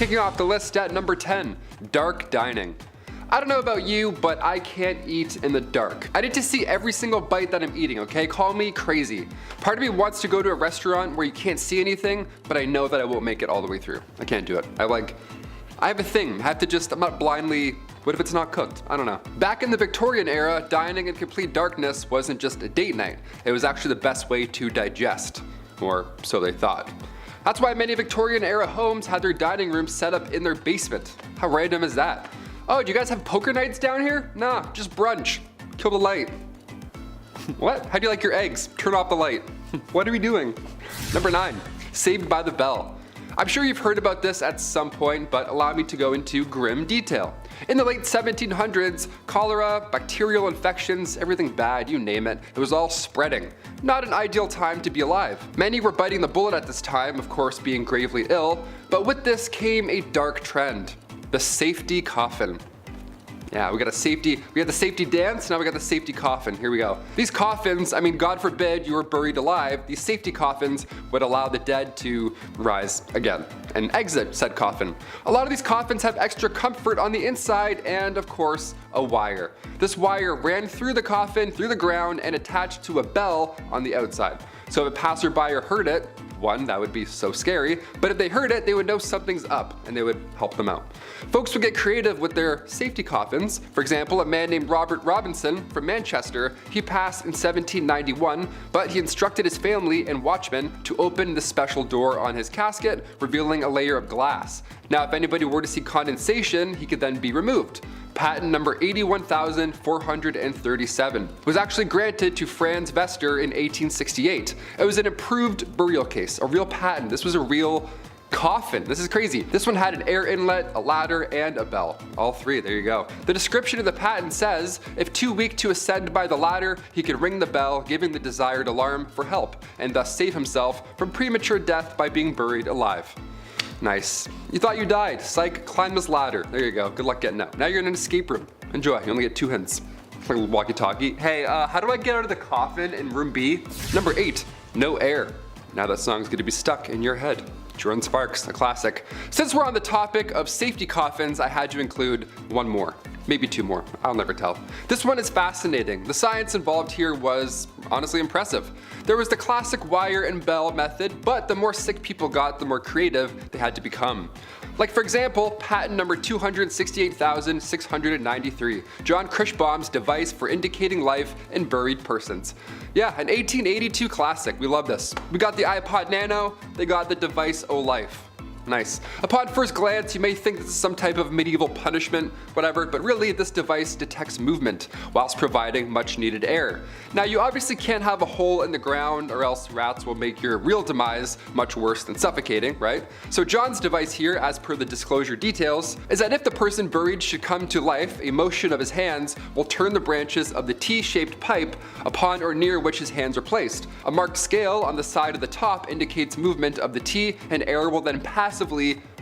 Kicking off the list at number 10, dark dining. I don't know about you, but I can't eat in the dark. I need to see every single bite that I'm eating, okay? Call me crazy. Part of me wants to go to a restaurant where you can't see anything, but I know that I won't make it all the way through. I can't do it. I have a thing. I have to just, I'm not blindly, what if it's not cooked? I don't know. Back in the Victorian era, dining in complete darkness wasn't just a date night. It was actually the best way to digest, or so they thought. That's why many Victorian era homes had their dining rooms set up in their basement. How random is that? Oh, do you guys have poker nights down here? Nah, just brunch. Kill the light. What? How do you like your eggs? Turn off the light. What are we doing? Number 9, Saved by the Bell. I'm sure you've heard about this at some point, but allow me to go into grim detail. In the late 1700s, cholera, bacterial infections, everything bad, you name it, it was all spreading. Not an ideal time to be alive. Many were biting the bullet at this time, of course being gravely ill, but with this came a dark trend. The safety coffin. Yeah, we had the safety dance, now we got the safety coffin. Here we go. These coffins, I mean, God forbid you were buried alive, these safety coffins would allow the dead to rise again and exit said coffin. A lot of these coffins have extra comfort on the inside and, of course, a wire. This wire ran through the coffin, through the ground, and attached to a bell on the outside. So if a passerby heard it, one, that would be so scary, but if they heard it, they would know something's up and they would help them out. Folks would get creative with their safety coffins. For example, a man named Robert Robinson from Manchester, he passed in 1791, but he instructed his family and watchmen to open the special door on his casket, revealing a layer of glass. Now, if anybody were to see condensation, he could then be removed. Patent number 81,437 was actually granted to Franz Vester in 1868. It was an improved burial case, a real patent. This was a real coffin. This is crazy. This one had an air inlet, a ladder, and a bell. All three, there you go. The description of the patent says, if too weak to ascend by the ladder, he could ring the bell, giving the desired alarm for help, and thus save himself from premature death by being buried alive. Nice. You thought you died. Psych, climb this ladder. There you go. Good luck getting out. Now you're in an escape room. Enjoy. You only get 2 hints. Like a walkie-talkie. Hey, how do I get out of the coffin in room B? Number 8, no air. Now that song's gonna be stuck in your head. Jordan Sparks, a classic. Since we're on the topic of safety coffins, I had to include one more. Maybe 2 more, I'll never tell. This one is fascinating. The science involved here was honestly impressive. There was the classic wire and bell method, but the more sick people got, the more creative they had to become. Like for example, patent number 268,693, John Crichbaum's device for indicating life in buried persons. Yeah, an 1882 classic, we love this. We got the iPod Nano, they got the device O Life. Nice. Upon first glance, you may think this is some type of medieval punishment, whatever, but really this device detects movement whilst providing much needed air. Now you obviously can't have a hole in the ground or else rats will make your real demise much worse than suffocating, right? So John's device here, as per the disclosure details, is that if the person buried should come to life, a motion of his hands will turn the branches of the T-shaped pipe upon or near which his hands are placed. A marked scale on the side of the top indicates movement of the T, and air will then passively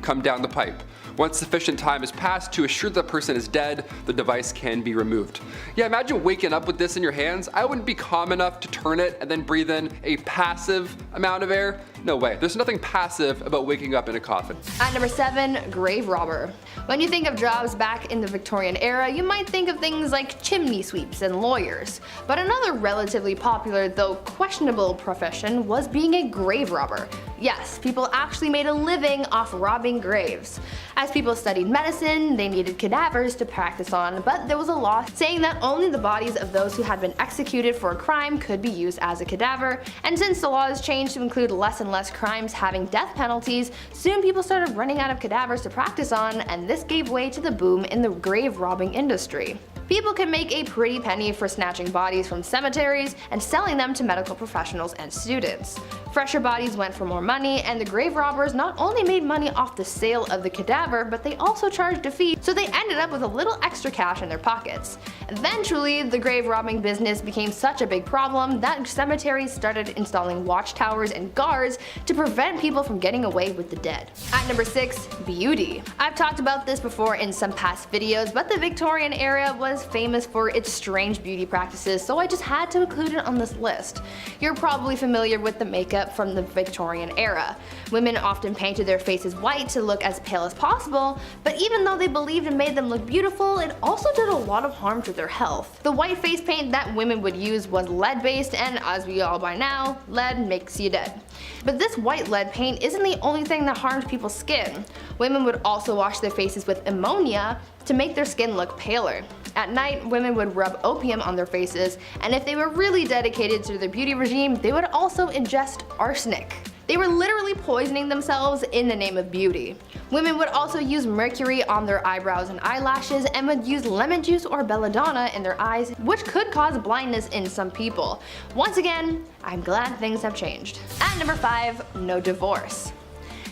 come down the pipe. Once sufficient time has passed to assure the person is dead, the device can be removed. Yeah, imagine waking up with this in your hands. I wouldn't be calm enough to turn it and then breathe in a passive amount of air. No way. There's nothing passive about waking up in a coffin. At number 7, grave robber. When you think of jobs back in the Victorian era, you might think of things like chimney sweeps and lawyers. But another relatively popular, though questionable profession was being a grave robber. Yes, people actually made a living off robbing graves. As people studied medicine, they needed cadavers to practice on, but there was a law saying that only the bodies of those who had been executed for a crime could be used as a cadaver, and since the laws changed to include less and less crimes having death penalties, soon people started running out of cadavers to practice on, and this gave way to the boom in the grave robbing industry. People could make a pretty penny for snatching bodies from cemeteries and selling them to medical professionals and students. Fresher bodies went for more money, and the grave robbers not only made money off the sale of the cadaver, but they also charged a fee, so they ended up with a little extra cash in their pockets. Eventually, the grave robbing business became such a big problem that cemeteries started installing watchtowers and guards to prevent people from getting away with the dead. At number 6, beauty. I've talked about this before in some past videos, but the Victorian era was was famous for its strange beauty practices, so I just had to include it on this list. You're probably familiar with the makeup from the Victorian era. Women often painted their faces white to look as pale as possible, but even though they believed it made them look beautiful, it also did a lot of harm to their health. The white face paint that women would use was lead based, and as we all by now, lead makes you dead. But this white lead paint isn't the only thing that harmed people's skin. Women would also wash their faces with ammonia to make their skin look paler. At night, women would rub opium on their faces, and if they were really dedicated to their beauty regime, they would also ingest arsenic. They were literally poisoning themselves in the name of beauty. Women would also use mercury on their eyebrows and eyelashes, and would use lemon juice or belladonna in their eyes, which could cause blindness in some people. Once again, I'm glad things have changed. At number 5, no divorce.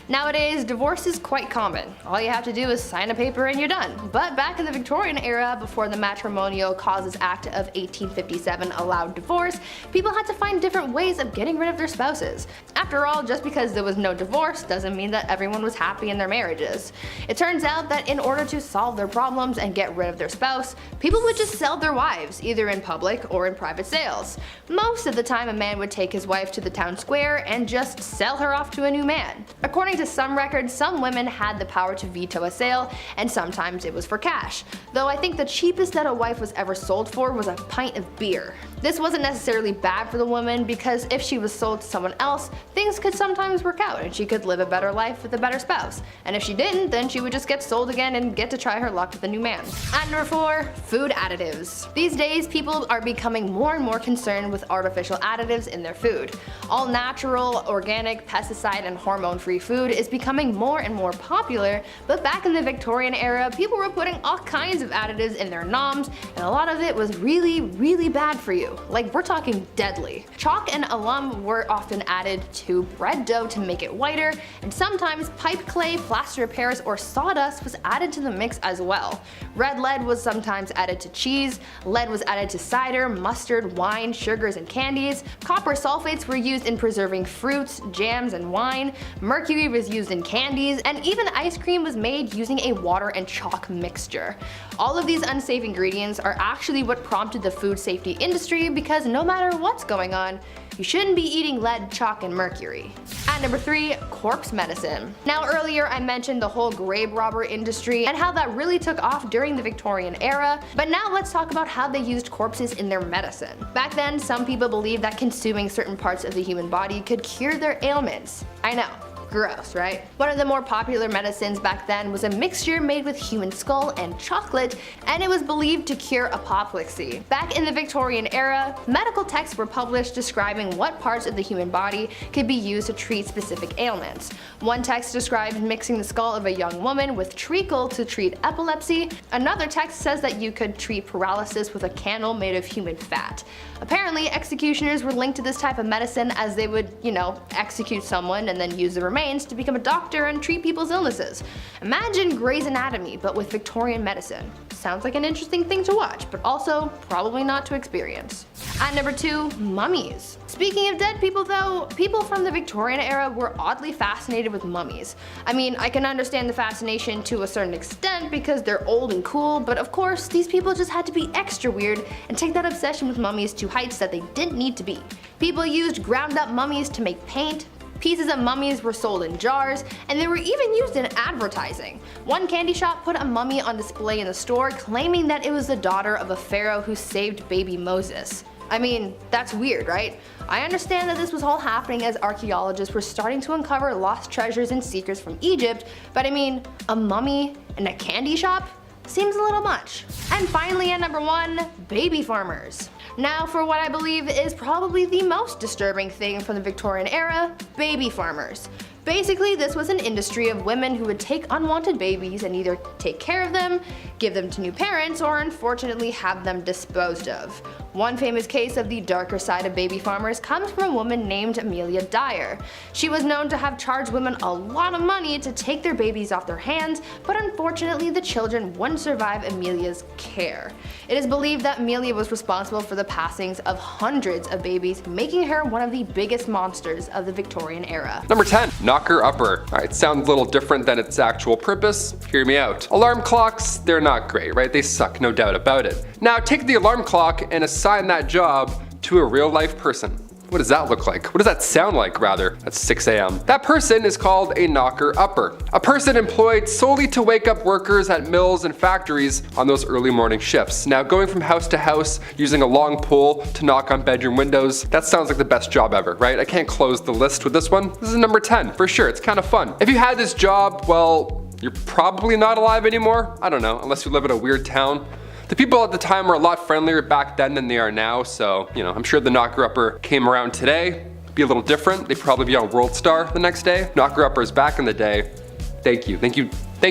Nowadays, divorce is quite common. All you have to do is sign a paper and you're done. But back in the Victorian era, before the Matrimonial Causes Act of 1857 allowed divorce, people had to find different ways of getting rid of their spouses. After all, just because there was no divorce doesn't mean that everyone was happy in their marriages. It turns out that in order to solve their problems and get rid of their spouse, people would just sell their wives, either in public or in private sales. Most of the time, a man would take his wife to the town square and just sell her off to a new man. According to some records, some women had the power to veto a sale, and sometimes it was for cash. Though I think the cheapest that a wife was ever sold for was a pint of beer. This wasn't necessarily bad for the woman, because if she was sold to someone else, things could sometimes work out and she could live a better life with a better spouse. And if she didn't, then she would just get sold again and get to try her luck with a new man. At number 4, food additives. These days, people are becoming more and more concerned with artificial additives in their food. All natural, organic, pesticide, and hormone-free food is becoming more and more popular, but back in the Victorian era, people were putting all kinds of additives in their noms, and a lot of it was really, really bad for you. Like, we're talking deadly. Chalk and alum were often added to bread dough to make it whiter, and sometimes pipe clay, plaster of Paris, or sawdust was added to the mix as well. Red lead was sometimes added to cheese, lead was added to cider, mustard, wine, sugars, and candies. Copper sulfates were used in preserving fruits, jams, and wine. Mercury was used in candies, and even ice cream was made using a water and chalk mixture. All of these unsafe ingredients are actually what prompted the food safety industry, because no matter what's going on, you shouldn't be eating lead, chalk, and mercury. At number 3, corpse medicine. Now earlier I mentioned the whole grave robber industry and how that really took off during the Victorian era, but now let's talk about how they used corpses in their medicine. Back then, some people believed that consuming certain parts of the human body could cure their ailments. I know. Gross, right? One of the more popular medicines back then was a mixture made with human skull and chocolate, and it was believed to cure apoplexy. Back in the Victorian era, medical texts were published describing what parts of the human body could be used to treat specific ailments. One text described mixing the skull of a young woman with treacle to treat epilepsy. Another text says that you could treat paralysis with a candle made of human fat. Apparently, executioners were linked to this type of medicine, as they would, execute someone and then use the remains to become a doctor and treat people's illnesses. Imagine Grey's Anatomy, but with Victorian medicine. Sounds like an interesting thing to watch, but also probably not to experience. At number 2, mummies. Speaking of dead people though, people from the Victorian era were oddly fascinated with mummies. I mean, I can understand the fascination to a certain extent because they're old and cool, but of course, these people just had to be extra weird and take that obsession with mummies to heights that they didn't need to be. People used ground up mummies to make paint. Pieces of mummies were sold in jars, and they were even used in advertising. One candy shop put a mummy on display in the store, claiming that it was the daughter of a pharaoh who saved baby Moses. I mean, that's weird, right? I understand that this was all happening as archaeologists were starting to uncover lost treasures and secrets from Egypt, but I mean, a mummy in a candy shop? Seems a little much. And finally, at number 1, baby farmers. Now for what I believe is probably the most disturbing thing from the Victorian era, baby farmers. Basically, this was an industry of women who would take unwanted babies and either take care of them, give them to new parents, or unfortunately have them disposed of. One famous case of the darker side of baby farmers comes from a woman named Amelia Dyer. She was known to have charged women a lot of money to take their babies off their hands, but unfortunately the children wouldn't survive Amelia's care. It is believed that Amelia was responsible for the passings of hundreds of babies, making her one of the biggest monsters of the Victorian era. Number 10, knocker-upper. Alright, sounds a little different than its actual purpose. Hear me out. Alarm clocks, they're not great, right? They suck, no doubt about it. Now take the alarm clock and assign that job to a real life person. What does that look like? What does that sound like, rather? At 6 a.m. That person is called a knocker-upper, a person employed solely to wake up workers at mills and factories on those early morning shifts. Now, going from house to house using a long pole to knock on bedroom windows, that sounds like the best job ever, right? I can't close the list with this one. This is number 10, for sure. It's kind of fun. If you had this job, well, you're probably not alive anymore. I don't know, unless you live in a weird town. The people at the time were a lot friendlier back then than they are now, so, I'm sure the knocker-upper came around today. Be a little different. They'd probably be on World Star the next day. Knocker-uppers back in the day, thank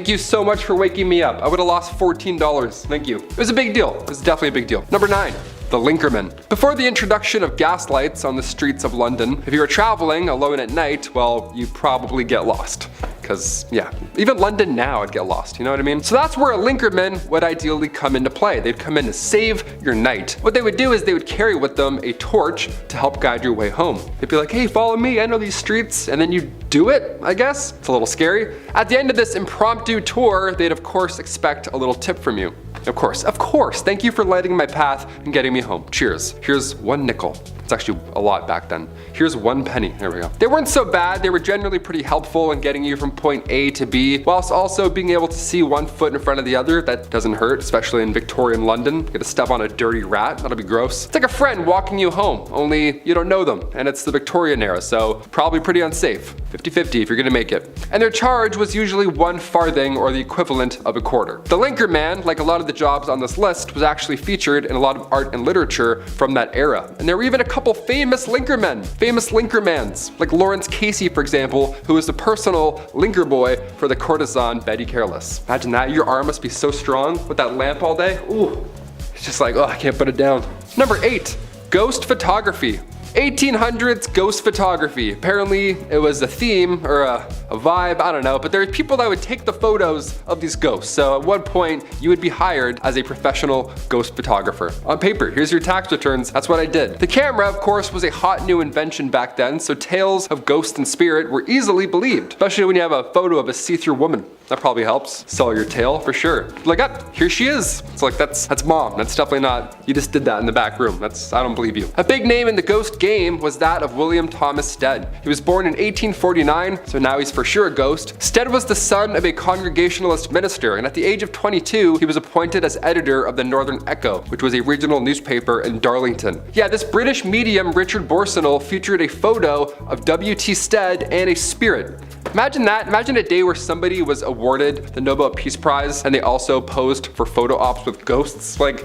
you so much for waking me up. I would have lost $14, thank you. It was a big deal. It was definitely a big deal. Number 9. The linkerman. Before the introduction of gaslights on the streets of London, if you were traveling alone at night, well, you'd probably get lost. Because, yeah, even London now I'd get lost, you know what I mean? So that's where a linkerman would ideally come into play. They'd come in to save your night. What they would do is they would carry with them a torch to help guide your way home. They'd be like, hey, follow me, I know these streets, and then you do it, I guess. It's a little scary. At the end of this impromptu tour, they'd of course expect a little tip from you. Of course, thank you for lighting my path and getting me home. Cheers. Here's 1 nickel. It's actually a lot back then. Here's 1 penny. There we go. They weren't so bad. They were generally pretty helpful in getting you from point A to B, whilst also being able to see 1 foot in front of the other. That doesn't hurt, especially in Victorian London. You get to step on a dirty rat. That'll be gross. It's like a friend walking you home, only you don't know them, and it's the Victorian era, so probably pretty unsafe. 50-50 if you're gonna make it. And their charge was usually 1 farthing or the equivalent of a quarter. The linkerman, like a lot of the jobs on this list, was actually featured in a lot of art and literature from that era. And there were even a couple famous linkermans, like Lawrence Casey, for example, who was the personal linker boy for the courtesan Betty Careless. Imagine that, your arm must be so strong with that lamp all day. Ooh, it's just like, oh, I can't put it down. Number 8, ghost photography. 1800s ghost photography. Apparently it was a theme or a vibe, I don't know, but there were people that would take the photos of these ghosts. So at one point you would be hired as a professional ghost photographer. On paper, here's your tax returns, that's what I did. The camera, of course, was a hot new invention back then, so tales of ghost and spirit were easily believed, especially when you have a photo of a see-through woman. That probably helps sell your tale for sure. Like, here she is. It's like, that's mom. That's definitely not, you just did that in the back room. I don't believe you. A big name in the ghost game was that of William Thomas Stead. He was born in 1849, so now he's for sure a ghost. Stead was the son of a Congregationalist minister, and at the age of 22, he was appointed as editor of the Northern Echo, which was a regional newspaper in Darlington. Yeah, this British medium, Richard Borsonal, featured a photo of W.T. Stead and a spirit. Imagine that. Imagine a day where somebody was awarded the Nobel Peace Prize and they also posed for photo ops with ghosts. Like,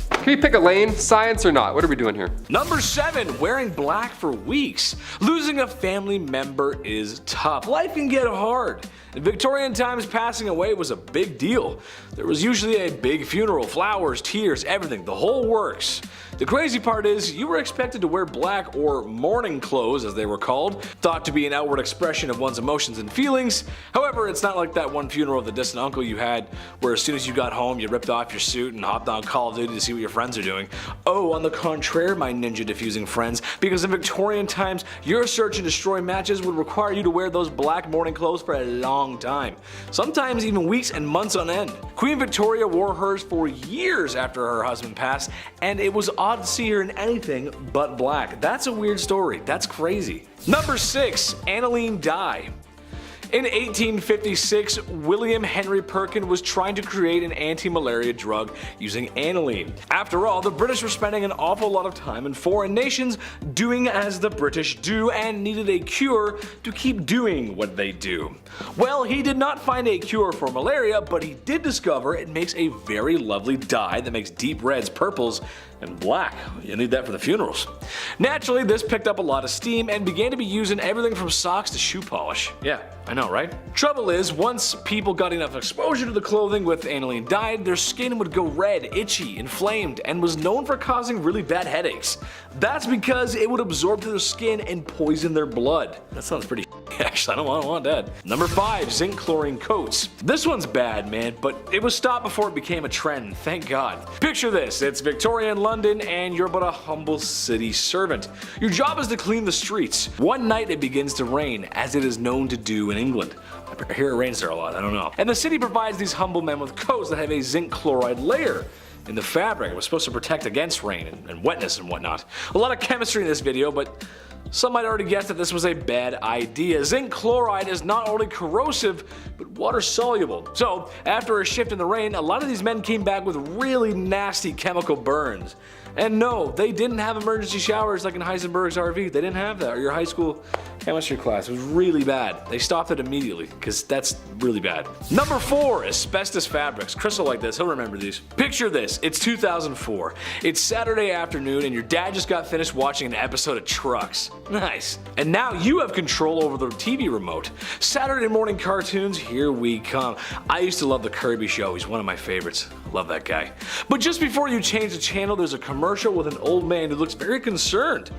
can we pick a lane? Science or not? What are we doing here? Number 7, wearing black for weeks. Losing a family member is tough. Life can get hard. In Victorian times, passing away was a big deal. There was usually a big funeral, flowers, tears, everything, the whole works. The crazy part is, you were expected to wear black or mourning clothes, as they were called, thought to be an outward expression of one's emotions and feelings. However, it's not like that one funeral of the distant uncle you had, where as soon as you got home, you ripped off your suit and hopped on Call of Duty to see what your friends are doing. Oh, on the contrary, my ninja diffusing friends, because in Victorian times, your search and destroy matches would require you to wear those black mourning clothes for a long time. Sometimes even weeks and months on end. Queen Victoria wore hers for years after her husband passed, and it was odd to see her in anything but black. That's a weird story. That's crazy. Number 6, aniline dye. In 1856, William Henry Perkin was trying to create an anti-malaria drug using aniline. After all, the British were spending an awful lot of time in foreign nations doing as the British do and needed a cure to keep doing what they do. Well, he did not find a cure for malaria, but he did discover it makes a very lovely dye that makes deep reds, purples, and black. You need that for the funerals. Naturally, this picked up a lot of steam and began to be used in everything from socks to shoe polish. Yeah, I know, right? Trouble is, once people got enough exposure to the clothing with aniline dye, their skin would go red, itchy, inflamed, and was known for causing really bad headaches. That's because it would absorb to their skin and poison their blood. That sounds pretty actually, I don't want that. Number 5, zinc chlorine coats. This one's bad, man, but it was stopped before it became a trend, thank God. Picture this, it's Victorian London and you're but a humble city servant. Your job is to clean the streets. One night it begins to rain, as it is known to do in England. I hear it rains there a lot, I don't know. And the city provides these humble men with coats that have a zinc chloride layer. in the fabric. It was supposed to protect against rain and wetness and whatnot. A lot of chemistry in this video, but some might already guess that this was a bad idea. Zinc chloride is not only corrosive, but water soluble. So, after a shift in the rain, a lot of these men came back with really nasty chemical burns. And no, they didn't have emergency showers like in Heisenberg's RV. They didn't have that, or your high school chemistry class. It was really bad. They stopped it immediately, because that's really bad. Number 4, asbestos fabrics. Chris will like this, he'll remember these. Picture this, it's 2004. It's Saturday afternoon and your dad just got finished watching an episode of Trucks. Nice. And now you have control over the TV remote. Saturday morning cartoons, here we come. I used to love the Kirby Show, he's one of my favorites. Love that guy. But just before you change the channel, there's a commercial with an old man who looks very concerned.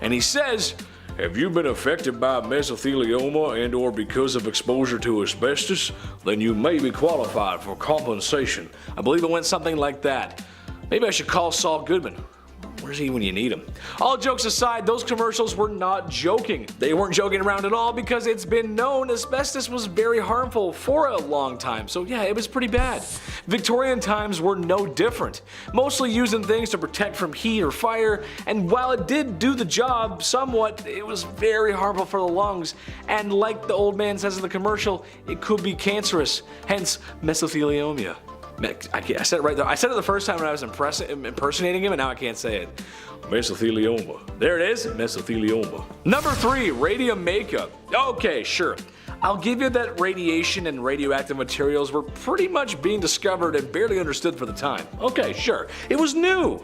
And he says, "Have you been affected by mesothelioma and or because of exposure to asbestos? Then you may be qualified for compensation." I believe it went something like that. Maybe I should call Saul Goodman. Where's he when you need him? All jokes aside, those commercials were not joking. They weren't joking around at all because it's been known asbestos was very harmful for a long time. So yeah, it was pretty bad. Victorian times were no different. Mostly using things to protect from heat or fire, and while it did do the job somewhat, it was very harmful for the lungs. And like the old man says in the commercial, it could be cancerous, hence mesothelioma. I said it right there. I said it the first time when I was impersonating him, and now I can't say it. Mesothelioma. There it is, mesothelioma. Number 3, radium makeup. Okay, sure. I'll give you that radiation and radioactive materials were pretty much being discovered and barely understood for the time. Okay, sure. It was new.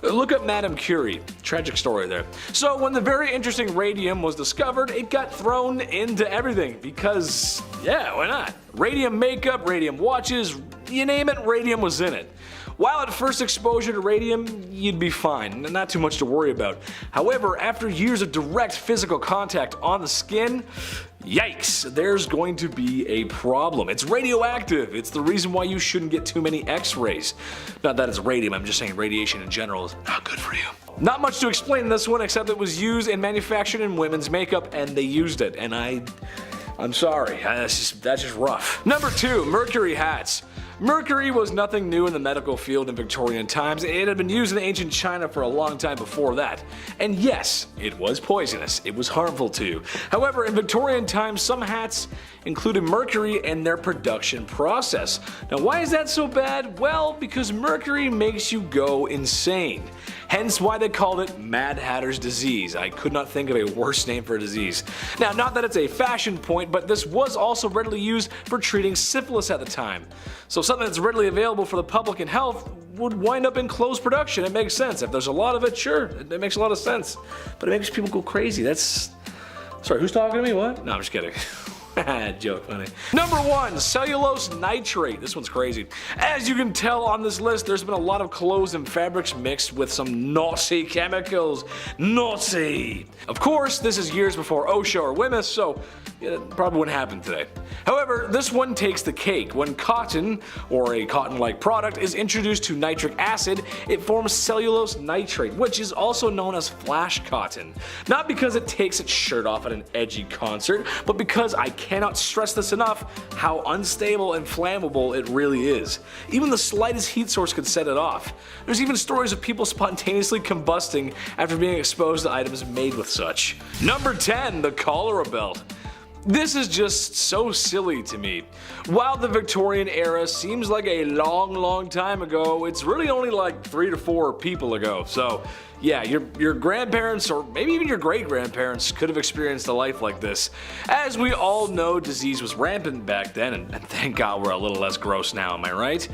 Look up Madame Curie. Tragic story there. So when the very interesting radium was discovered, it got thrown into everything because, yeah, why not? Radium makeup, radium watches, you name it, radium was in it. While at first exposure to radium, you'd be fine, not too much to worry about. However, after years of direct physical contact on the skin, yikes, there's going to be a problem. It's radioactive. It's the reason why you shouldn't get too many X-rays. Not that it's radium, I'm just saying radiation in general is not good for you. Not much to explain in this one except it was used and manufactured in women's makeup and they used it, and I'm sorry, that's just rough. Number 2, mercury hats. Mercury was nothing new in the medical field in Victorian times. It had been used in ancient China for a long time before that. And yes, it was poisonous. It was harmful too. However, in Victorian times, some hats included mercury in their production process. Now, why is that so bad? Well, because mercury makes you go insane. Hence why they called it Mad Hatter's disease. I could not think of a worse name for a disease. Now, not that it's a fashion point, but this was also readily used for treating syphilis at the time. So something that's readily available for the public and health would wind up in closed production. It makes sense. If there's a lot of it, sure, it makes a lot of sense. But it makes people go crazy. Sorry, who's talking to me? What? No, I'm just kidding. Joke, funny. Number 1, cellulose nitrate. This one's crazy. As you can tell on this list, there's been a lot of clothes and fabrics mixed with some naughty chemicals. Naughty! Of course, this is years before OSHA or WMS, so it probably wouldn't happen today. However, this one takes the cake. When cotton, or a cotton-like product, is introduced to nitric acid, it forms cellulose nitrate, which is also known as flash cotton. Not because it takes its shirt off at an edgy concert, but because I cannot stress this enough how unstable and flammable it really is. Even the slightest heat source could set it off. There's even stories of people spontaneously combusting after being exposed to items made with such. Number 10, the cholera belt. This is just so silly to me. While the Victorian era seems like a long time ago, it's really only like 3 to 4 people ago. So yeah, your grandparents or maybe even your great-grandparents could have experienced a life like this. As we all know, disease was rampant back then, and thank God we're a little less gross now, am I right?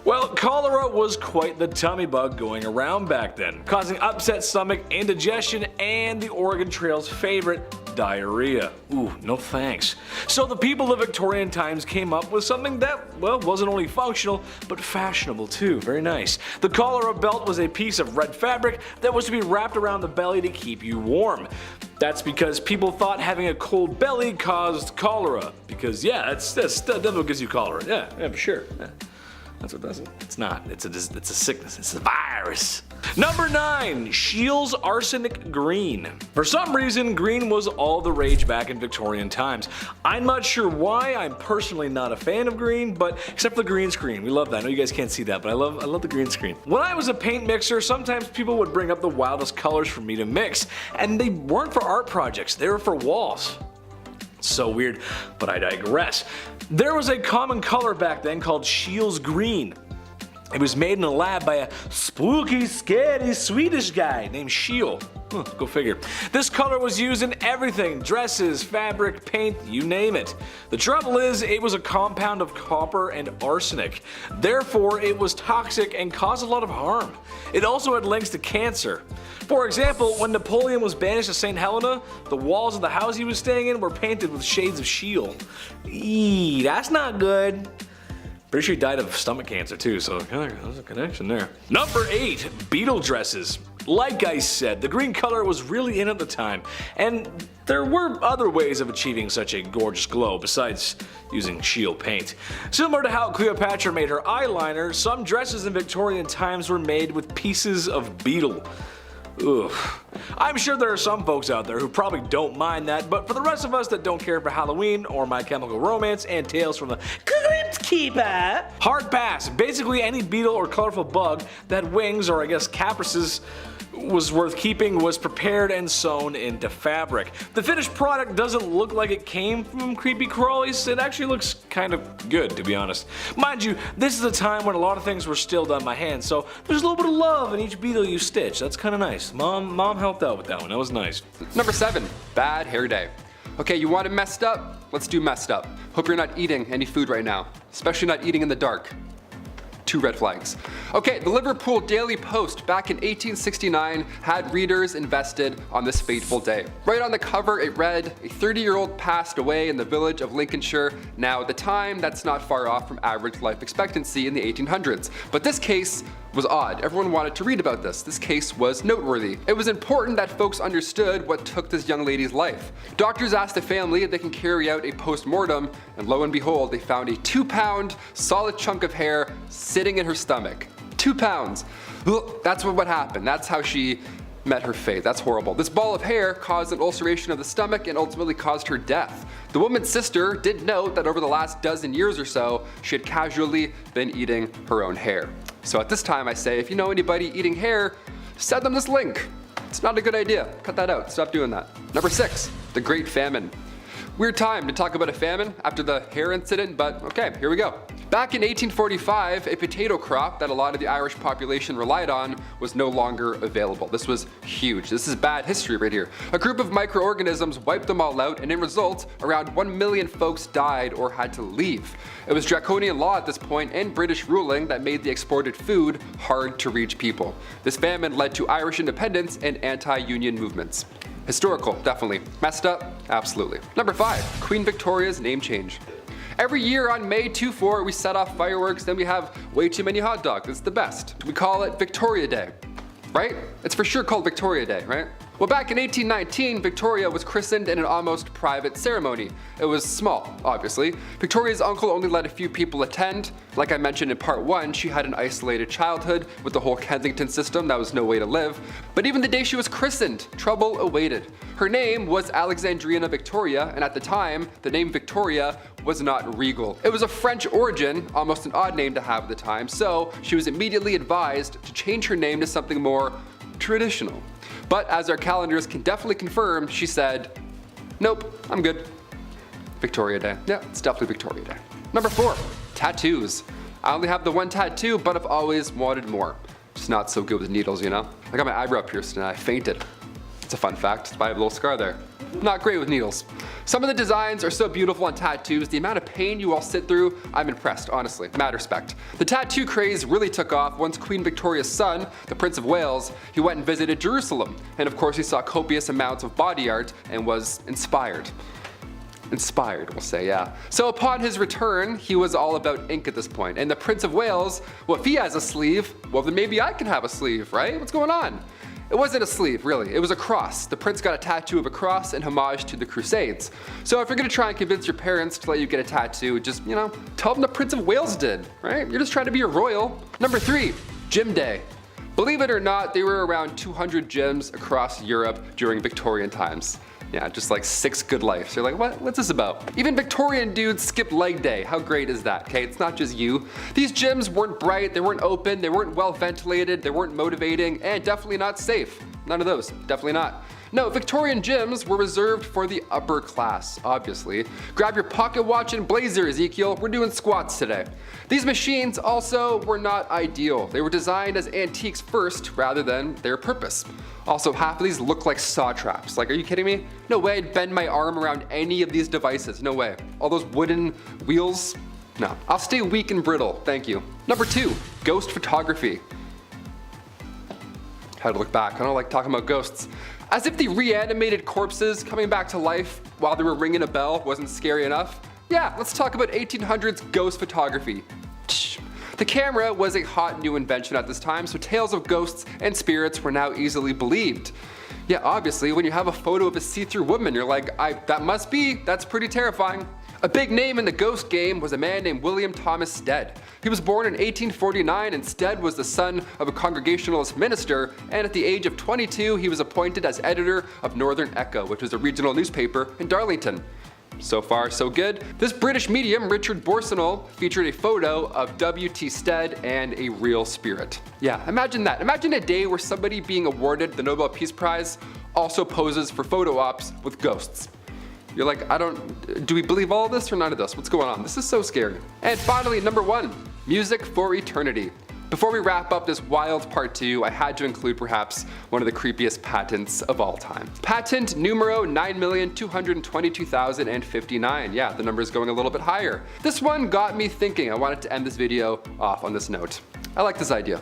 Well, cholera was quite the tummy bug going around back then, causing upset stomach, indigestion, and the Oregon Trail's favorite, diarrhea. Ooh, no thanks. So the people of Victorian times came up with something that, well, wasn't only functional, but fashionable too. Very nice. The cholera belt was a piece of red fabric that was to be wrapped around the belly to keep you warm. That's because people thought having a cold belly caused cholera. Because yeah, that devil gives you cholera. Yeah, for sure. Yeah. That's what does it. It's not. It's a sickness. It's a virus. Number 9. Shields Arsenic Green. For some reason, green was all the rage back in Victorian times. I'm not sure why. I'm personally not a fan of green, but except for the green screen. We love that. I know you guys can't see that, but I love the green screen. When I was a paint mixer, sometimes people would bring up the wildest colors for me to mix, and they weren't for art projects. They were for walls. So weird, but I digress. There was a common color back then called Shields Green. It was made in a lab by a spooky, scary Swedish guy named Shield. Go figure. This color was used in everything: dresses, fabric, paint, you name it. The trouble is, it was a compound of copper and arsenic. Therefore, it was toxic and caused a lot of harm. It also had links to cancer. For example, when Napoleon was banished to St. Helena, the walls of the house he was staying in were painted with shades of shield. Eee, that's not good. Pretty sure he died of stomach cancer too, so there's a connection there. Number 8. Beetle dresses. Like I said, the green color was really in at the time, and there were other ways of achieving such a gorgeous glow besides using shield paint. Similar to how Cleopatra made her eyeliner, some dresses in Victorian times were made with pieces of beetle. Ugh. I'm sure there are some folks out there who probably don't mind that, but for the rest of us that don't care for Halloween or My Chemical Romance and Tales from the Crypt Keeper, hard pass. Basically any beetle or colorful bug that had wings, or I guess caprices, was worth keeping was prepared and sewn into fabric. The finished product doesn't look like it came from creepy crawlies. It actually looks kind of good, to be honest. Mind you, this is a time when a lot of things were still done by hand, so there's a little bit of love in each beetle you stitch. That's kind of nice. Mom helped out with that one. That was nice. Number 7. Bad hair day. Okay, you want it messed up? Let's do messed up. Hope you're not eating any food right now, especially not eating in the dark. 2 red flags. Okay, the Liverpool Daily Post back in 1869 had readers invested on this fateful day. Right on the cover it read, "A 30-year-old passed away in the village of Lincolnshire." Now at the time, that's not far off from average life expectancy in the 1800s. But this case was odd. Everyone wanted to read about this. This case was noteworthy. It was important that folks understood what took this young lady's life. Doctors asked the family if they can carry out a post-mortem, and lo and behold, they found a 2-pound solid chunk of hair sitting in her stomach. 2 pounds. That's what happened. That's how she met her fate. That's horrible. This ball of hair caused an ulceration of the stomach and ultimately caused her death. The woman's sister did note that over the last dozen years or so, she had casually been eating her own hair. So at this time I say, if you know anybody eating hair, send them this link. It's not a good idea. Cut that out. Stop doing that. Number 6. The Great Famine. Weird time to talk about a famine after the hair incident, but okay, here we go. Back in 1845, a potato crop that a lot of the Irish population relied on was no longer available. This was huge. This is bad history right here. A group of microorganisms wiped them all out, and in result, around 1 million folks died or had to leave. It was draconian law at this point and British ruling that made the exported food hard to reach people. This famine led to Irish independence and anti-union movements. Historical, definitely. Messed up? Absolutely. Number 5. Queen Victoria's name change. Every year on May 24, we set off fireworks, then we have way too many hot dogs. It's the best. We call it Victoria Day, right? It's for sure called Victoria Day, right? Well, back in 1819, Victoria was christened in an almost private ceremony. It was small, obviously. Victoria's uncle only let a few people attend. Like I mentioned in part 1, she had an isolated childhood with the whole Kensington system. That was no way to live. But even the day she was christened, trouble awaited. Her name was Alexandrina Victoria, and at the time, the name Victoria was not regal. It was of French origin, almost an odd name to have at the time, so she was immediately advised to change her name to something more traditional. But as our calendars can definitely confirm, she said, nope, I'm good. Victoria Day. Yeah, it's definitely Victoria Day. Number 4, tattoos. I only have the 1 tattoo, but I've always wanted more. Just not so good with needles, you know? I got my eyebrow pierced and I fainted. It's a fun fact, that's why I have a little scar there. Not great with needles. Some of the designs are so beautiful on tattoos, the amount of pain you all sit through, I'm impressed, honestly, mad respect. The tattoo craze really took off once Queen Victoria's son, the Prince of Wales, he went and visited Jerusalem. And of course he saw copious amounts of body art and was inspired. Inspired, we'll say, yeah. So upon his return, he was all about ink at this point. And the Prince of Wales, well, if he has a sleeve, well then maybe I can have a sleeve, right? What's going on? It wasn't a sleeve, really. It was a cross. The prince got a tattoo of a cross in homage to the Crusades. So if you're gonna try and convince your parents to let you get a tattoo, just, tell them the Prince of Wales did, right? You're just trying to be a royal. Number 3, Gym Day. Believe it or not, there were around 200 gyms across Europe during Victorian times. Yeah, just like 6 good lives. You're like, what's this about? Even Victorian dudes skip leg day. How great is that, okay? It's not just you. These gyms weren't bright, they weren't open, they weren't well ventilated, they weren't motivating, and definitely not safe. None of those, definitely not. No, Victorian gyms were reserved for the upper class, obviously. Grab your pocket watch and blazer, Ezekiel. We're doing squats today. These machines also were not ideal. They were designed as antiques first rather than their purpose. Also, half of these look like saw traps. Like, are you kidding me? No way I'd bend my arm around any of these devices. No way. All those wooden wheels? No. I'll stay weak and brittle, thank you. Number 2, ghost photography. Had to look back. I don't like talking about ghosts. As if the reanimated corpses coming back to life while they were ringing a bell wasn't scary enough. Yeah, let's talk about 1800s ghost photography. The camera was a hot new invention at this time, so tales of ghosts and spirits were now easily believed. Yeah, obviously, when you have a photo of a see-through woman, you're like, that's pretty terrifying. A big name in the ghost game was a man named William Thomas Stead. He was born in 1849, and Stead was the son of a Congregationalist minister, and at the age of 22 he was appointed as editor of Northern Echo, which was a regional newspaper in Darlington. So far, so good. This British medium, Richard Borsonol, featured a photo of W.T. Stead and a real spirit. Yeah, imagine that. Imagine a day where somebody being awarded the Nobel Peace Prize also poses for photo ops with ghosts. You're like, do we believe all of this or none of this? What's going on? This is so scary. And finally, number 1, music for eternity. Before we wrap up this wild part 2, I had to include perhaps one of the creepiest patents of all time. Patent numero 9,222,059. Yeah, the number is going a little bit higher. This one got me thinking. I wanted to end this video off on this note. I like this idea.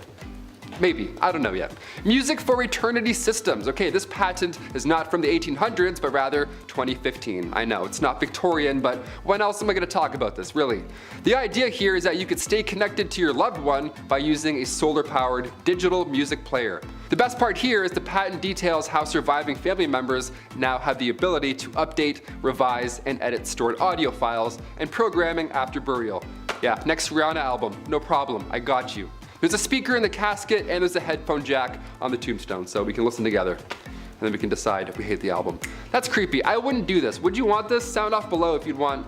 Maybe, I don't know yet. Music for eternity systems. Okay, this patent is not from the 1800s, but rather 2015. I know, it's not Victorian, but when else am I gonna talk about this, really? The idea here is that you could stay connected to your loved one by using a solar-powered digital music player. The best part here is the patent details how surviving family members now have the ability to update, revise, and edit stored audio files and programming after burial. Yeah, next Rihanna album, no problem, I got you. There's a speaker in the casket and there's a headphone jack on the tombstone, so we can listen together. And then we can decide if we hate the album. That's creepy. I wouldn't do this. Would you want this? Sound off below if you'd want,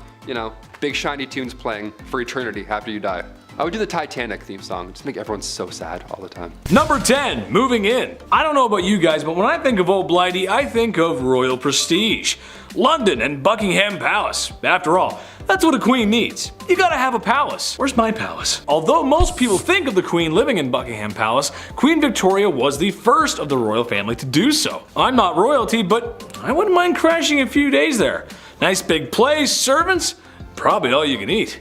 big shiny tunes playing for eternity after you die. I would do the Titanic theme song. Just make everyone so sad all the time. Number 10, moving in. I don't know about you guys, but when I think of Old Blighty, I think of royal prestige. London and Buckingham Palace. After all, that's what a queen needs. You gotta have a palace. Where's my palace? Although most people think of the queen living in Buckingham Palace, Queen Victoria was the first of the royal family to do so. I'm not royalty, but I wouldn't mind crashing a few days there. Nice big place, servants, probably all you can eat.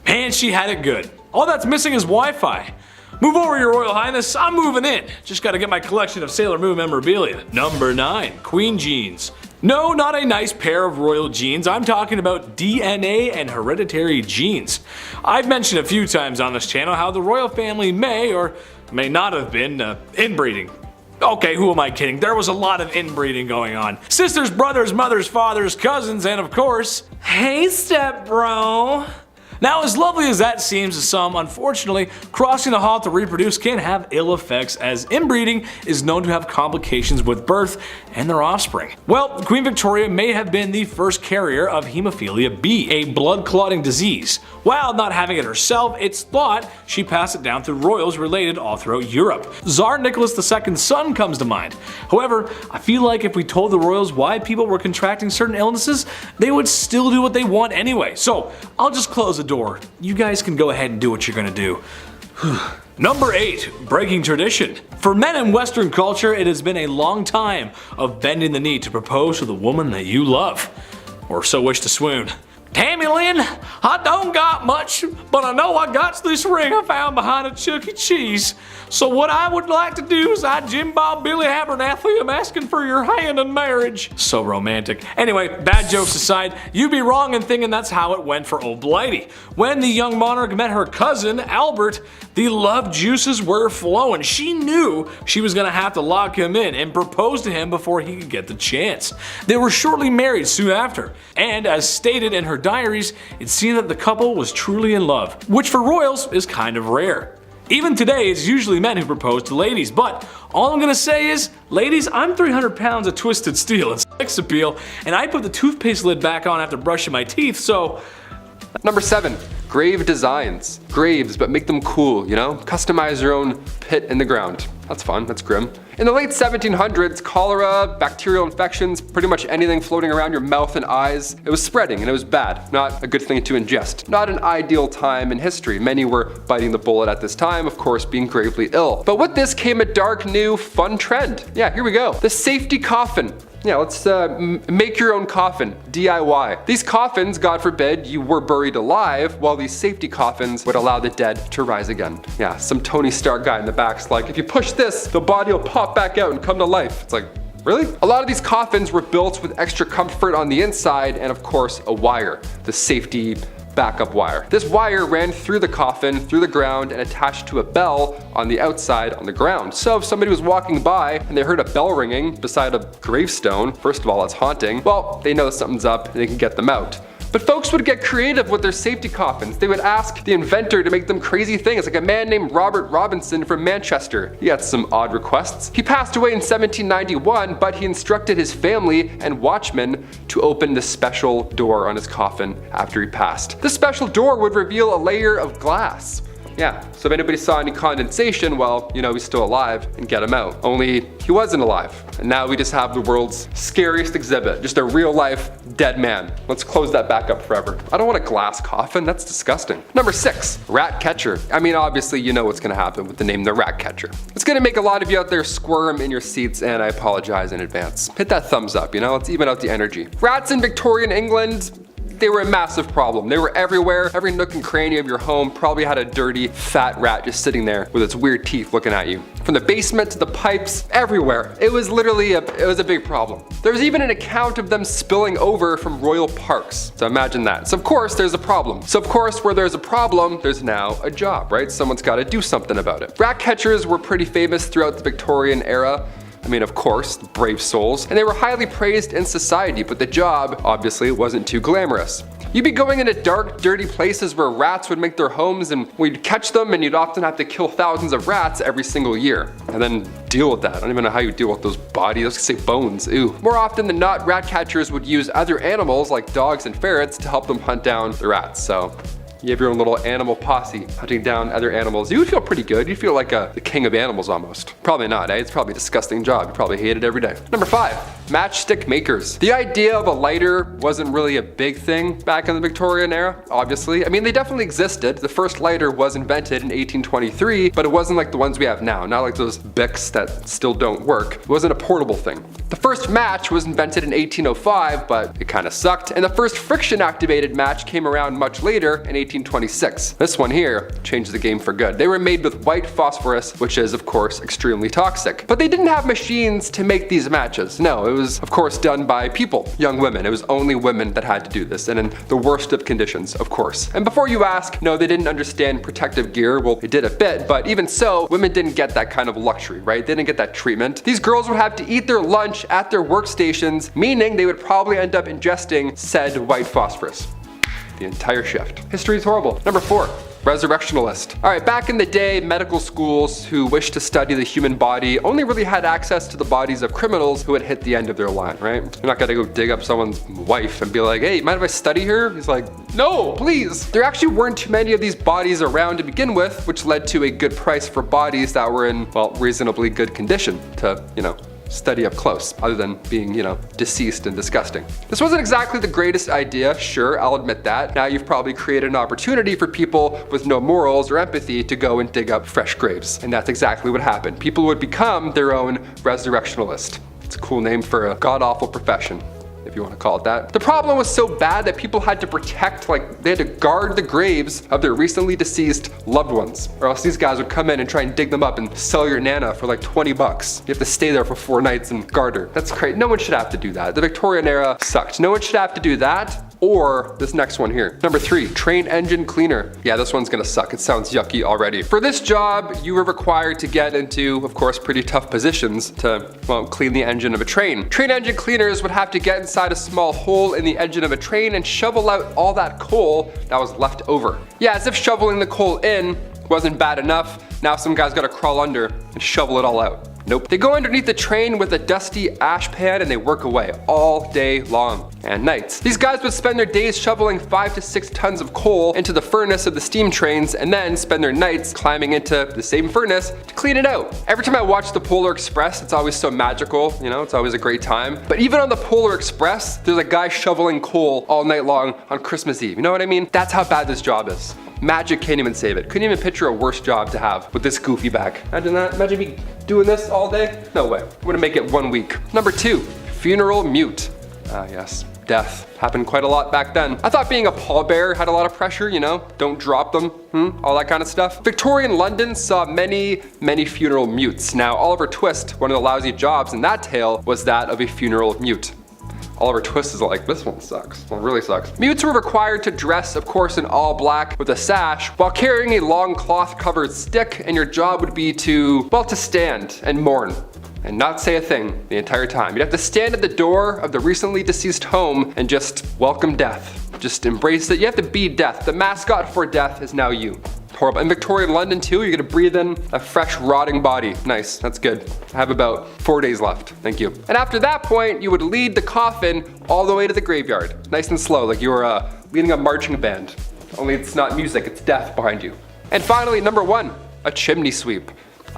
Man, she had it good. All that's missing is Wi-Fi. Move over, Your Royal Highness, I'm moving in. Just gotta get my collection of Sailor Moon memorabilia. Number 9, Queen Jeans. No, not a nice pair of royal genes. I'm talking about DNA and hereditary genes. I've mentioned a few times on this channel how the royal family may or may not have been inbreeding. Okay, who am I kidding? There was a lot of inbreeding going on. Sisters, brothers, mothers, fathers, cousins, and of course, hey step bro. Now, as lovely as that seems to some, unfortunately, crossing the hall to reproduce can have ill effects, as inbreeding is known to have complications with birth and their offspring. Well, Queen Victoria may have been the first carrier of hemophilia B, a blood-clotting disease. While not having it herself, it's thought she passed it down through royals related all throughout Europe. Tsar Nicholas II's son comes to mind. However, I feel like if we told the royals why people were contracting certain illnesses, they would still do what they want anyway. So, I'll just close the door. You guys can go ahead and do what you're gonna do. Number 8, breaking tradition. For men in Western culture, it has been a long time of bending the knee to propose to the woman that you love, or so wish to swoon. Tammy Lynn, I don't got much, but I know I got this ring I found behind a Chuck E. Cheese. So what I would like to do is I, Jim Bob Billy Abernathy, am asking for your hand in marriage. So romantic. Anyway, bad jokes aside, you'd be wrong in thinking that's how it went for old Blighty. When the young monarch met her cousin, Albert, the love juices were flowing. She knew she was gonna have to lock him in and propose to him before he could get the chance. They were shortly married soon after, and as stated in her diaries, it seemed that the couple was truly in love, which for royals is kind of rare. Even today, it's usually men who propose to ladies, but all I'm gonna say is, ladies, I'm 300 pounds of twisted steel and sex appeal, and I put the toothpaste lid back on after brushing my teeth, so... Number 7. Grave designs. Graves, but make them cool, you know? Customize your own pit in the ground. That's fun, that's grim. In the late 1700s, cholera, bacterial infections, pretty much anything floating around your mouth and eyes, it was spreading and it was bad. Not a good thing to ingest. Not an ideal time in history. Many were biting the bullet at this time, of course being gravely ill. But with this came a dark, new, fun trend. Yeah, here we go. The safety coffin. Yeah, let's make your own coffin, DIY. These coffins, God forbid, you were buried alive, while these safety coffins would allow the dead to rise again. Yeah, some Tony Stark guy in the back's like, if you push this, the body will pop back out and come to life. It's like, really? A lot of these coffins were built with extra comfort on the inside and of course a wire, the safety backup wire. This wire ran through the coffin, through the ground, and attached to a bell on the outside on the ground. So if somebody was walking by and they heard a bell ringing beside a gravestone, first of all, that's haunting, well, they know something's up and they can get them out. But folks would get creative with their safety coffins. They would ask the inventor to make them crazy things, like a man named Robert Robinson from Manchester. He had some odd requests. He passed away in 1791, but he instructed his family and watchmen to open the special door on his coffin after he passed. This special door would reveal a layer of glass. Yeah, so if anybody saw any condensation, well, you know he's still alive and get him out. Only he wasn't alive. And now we just have the world's scariest exhibit, just a real life dead man. Let's close that back up forever. I don't want a glass coffin, that's disgusting. Number 6, rat catcher. I mean, obviously you know what's gonna happen with the name the rat catcher. It's gonna make a lot of you out there squirm in your seats, and I apologize in advance. Hit that thumbs up, you know, let's even out the energy. Rats in Victorian England, they were a massive problem. They were everywhere. Every nook and cranny of your home probably had a dirty, fat rat just sitting there with its weird teeth looking at you. From the basement to the pipes, everywhere. It was literally a big problem. There was even an account of them spilling over from royal parks. So imagine that. So of course there's a problem. So of course where there's a problem, there's now a job, right? Someone's got to do something about it. Rat catchers were pretty famous throughout the Victorian era. I mean, of course, brave souls, and they were highly praised in society, but the job obviously wasn't too glamorous. You'd be going into dark, dirty places where rats would make their homes, and we'd catch them, and you'd often have to kill thousands of rats every single year. And then deal with that. I don't even know how you deal with those bodies. I was gonna say bones, ew. More often than not, rat catchers would use other animals like dogs and ferrets to help them hunt down the rats. So you have your own little animal posse hunting down other animals. You would feel pretty good. You'd feel like the king of animals almost. Probably not, eh? It's probably a disgusting job. You probably hate it every day. Number 5, matchstick makers. The idea of a lighter wasn't really a big thing back in the Victorian era, obviously. I mean, they definitely existed. The first lighter was invented in 1823, but it wasn't like the ones we have now. Not like those Bics that still don't work. It wasn't a portable thing. The first match was invented in 1805, but it kind of sucked. And the first friction-activated match came around much later in 1826. This one here changed the game for good. They were made with white phosphorus, which is of course extremely toxic. But they didn't have machines to make these matches. No, it was of course done by people, young women. It was only women that had to do this, and in the worst of conditions, of course. And before you ask, no, they didn't understand protective gear. Well, they did a bit, but even so, women didn't get that kind of luxury, right? They didn't get that treatment. These girls would have to eat their lunch at their workstations, meaning they would probably end up ingesting said white phosphorus the entire shift. History is horrible. Number 4, resurrectionalist. All right, back in the day, medical schools who wished to study the human body only really had access to the bodies of criminals who had hit the end of their line, right? You're not gonna go dig up someone's wife and be like, hey, mind if I study her? He's like, no, please. There actually weren't too many of these bodies around to begin with, which led to a good price for bodies that were in, well, reasonably good condition to, you know, study up close, other than being, you know, deceased and disgusting. This wasn't exactly the greatest idea, sure, I'll admit that. Now you've probably created an opportunity for people with no morals or empathy to go and dig up fresh graves. And that's exactly what happened. People would become their own resurrectionalist. It's a cool name for a god-awful profession, if you want to call it that. The problem was so bad that people had to protect, like they had to guard the graves of their recently deceased loved ones, or else these guys would come in and try and dig them up and sell your nana for like 20 bucks. You have to stay there for 4 nights and guard her. That's crazy. No one should have to do that. The Victorian era sucked. No one should have to do that, or this next one here. Number 3, train engine cleaner. Yeah, this one's gonna suck. It sounds yucky already. For this job, you were required to get into, of course, pretty tough positions to, well, clean the engine of a train. Train engine cleaners would have to get inside a small hole in the engine of a train and shovel out all that coal that was left over. Yeah, as if shoveling the coal in wasn't bad enough, now some guy's gotta crawl under and shovel it all out. Nope. They go underneath the train with a dusty ash pan and they work away all day long and nights. These guys would spend their days shoveling 5 to 6 tons of coal into the furnace of the steam trains and then spend their nights climbing into the same furnace to clean it out. Every time I watch the Polar Express, it's always so magical, you know, it's always a great time. But even on the Polar Express, there's a guy shoveling coal all night long on Christmas Eve. You know what I mean? That's how bad this job is. Magic can't even save it. Couldn't even picture a worse job to have with this goofy back. Imagine that. Imagine me doing this all day. No way. Wouldn't make it 1 week. Number 2, funeral mute. Ah, yes. Death. Happened quite a lot back then. I thought being a pallbearer had a lot of pressure, you know? Don't drop them, all that kind of stuff. Victorian London saw many funeral mutes. Now, Oliver Twist, one of the lousy jobs in that tale, was that of a funeral mute. Oliver Twist is like, this one sucks. Well, it really sucks. Mutes were required to dress, of course, in all black with a sash while carrying a long cloth covered stick, and your job would be to, well, to stand and mourn and not say a thing the entire time. You'd have to stand at the door of the recently deceased home and just welcome death. Just embrace it. You have to be death. The mascot for death is now you. Horrible. In Victorian London too, you're gonna breathe in a fresh rotting body. Nice, that's good. I have about 4 days left, thank you. And after that point, you would lead the coffin all the way to the graveyard. Nice and slow, like you were leading a marching band. Only it's not music, it's death behind you. And finally, number 1, a chimney sweep.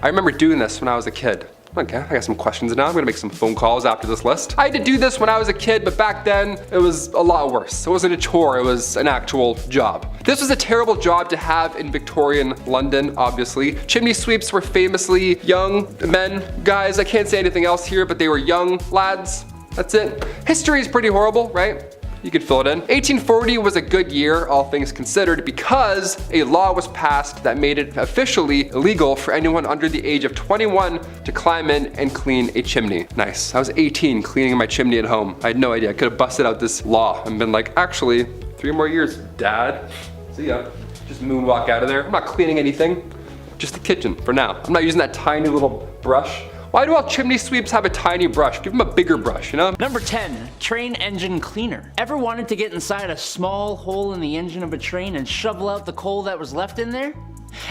I remember doing this when I was a kid. Okay, I got some questions now. I'm gonna make some phone calls after this list. I had to do this when I was a kid, but back then it was a lot worse. It wasn't a chore, it was an actual job. This was a terrible job to have in Victorian London, obviously. Chimney sweeps were famously young men, guys. I can't say anything else here, but they were young lads. That's it. History is pretty horrible, right? You could fill it in. 1840 was a good year, all things considered, because a law was passed that made it officially illegal for anyone under the age of 21 to climb in and clean a chimney. Nice. I was 18 cleaning my chimney at home. I had no idea. I could have busted out this law and been like, actually, 3 more years, Dad. See ya. Just moonwalk out of there. I'm not cleaning anything. Just the kitchen for now. I'm not using that tiny little brush. Why do all chimney sweeps have a tiny brush? Give them a bigger brush, you know? Number 10, train engine cleaner. Ever wanted to get inside a small hole in the engine of a train and shovel out the coal that was left in there?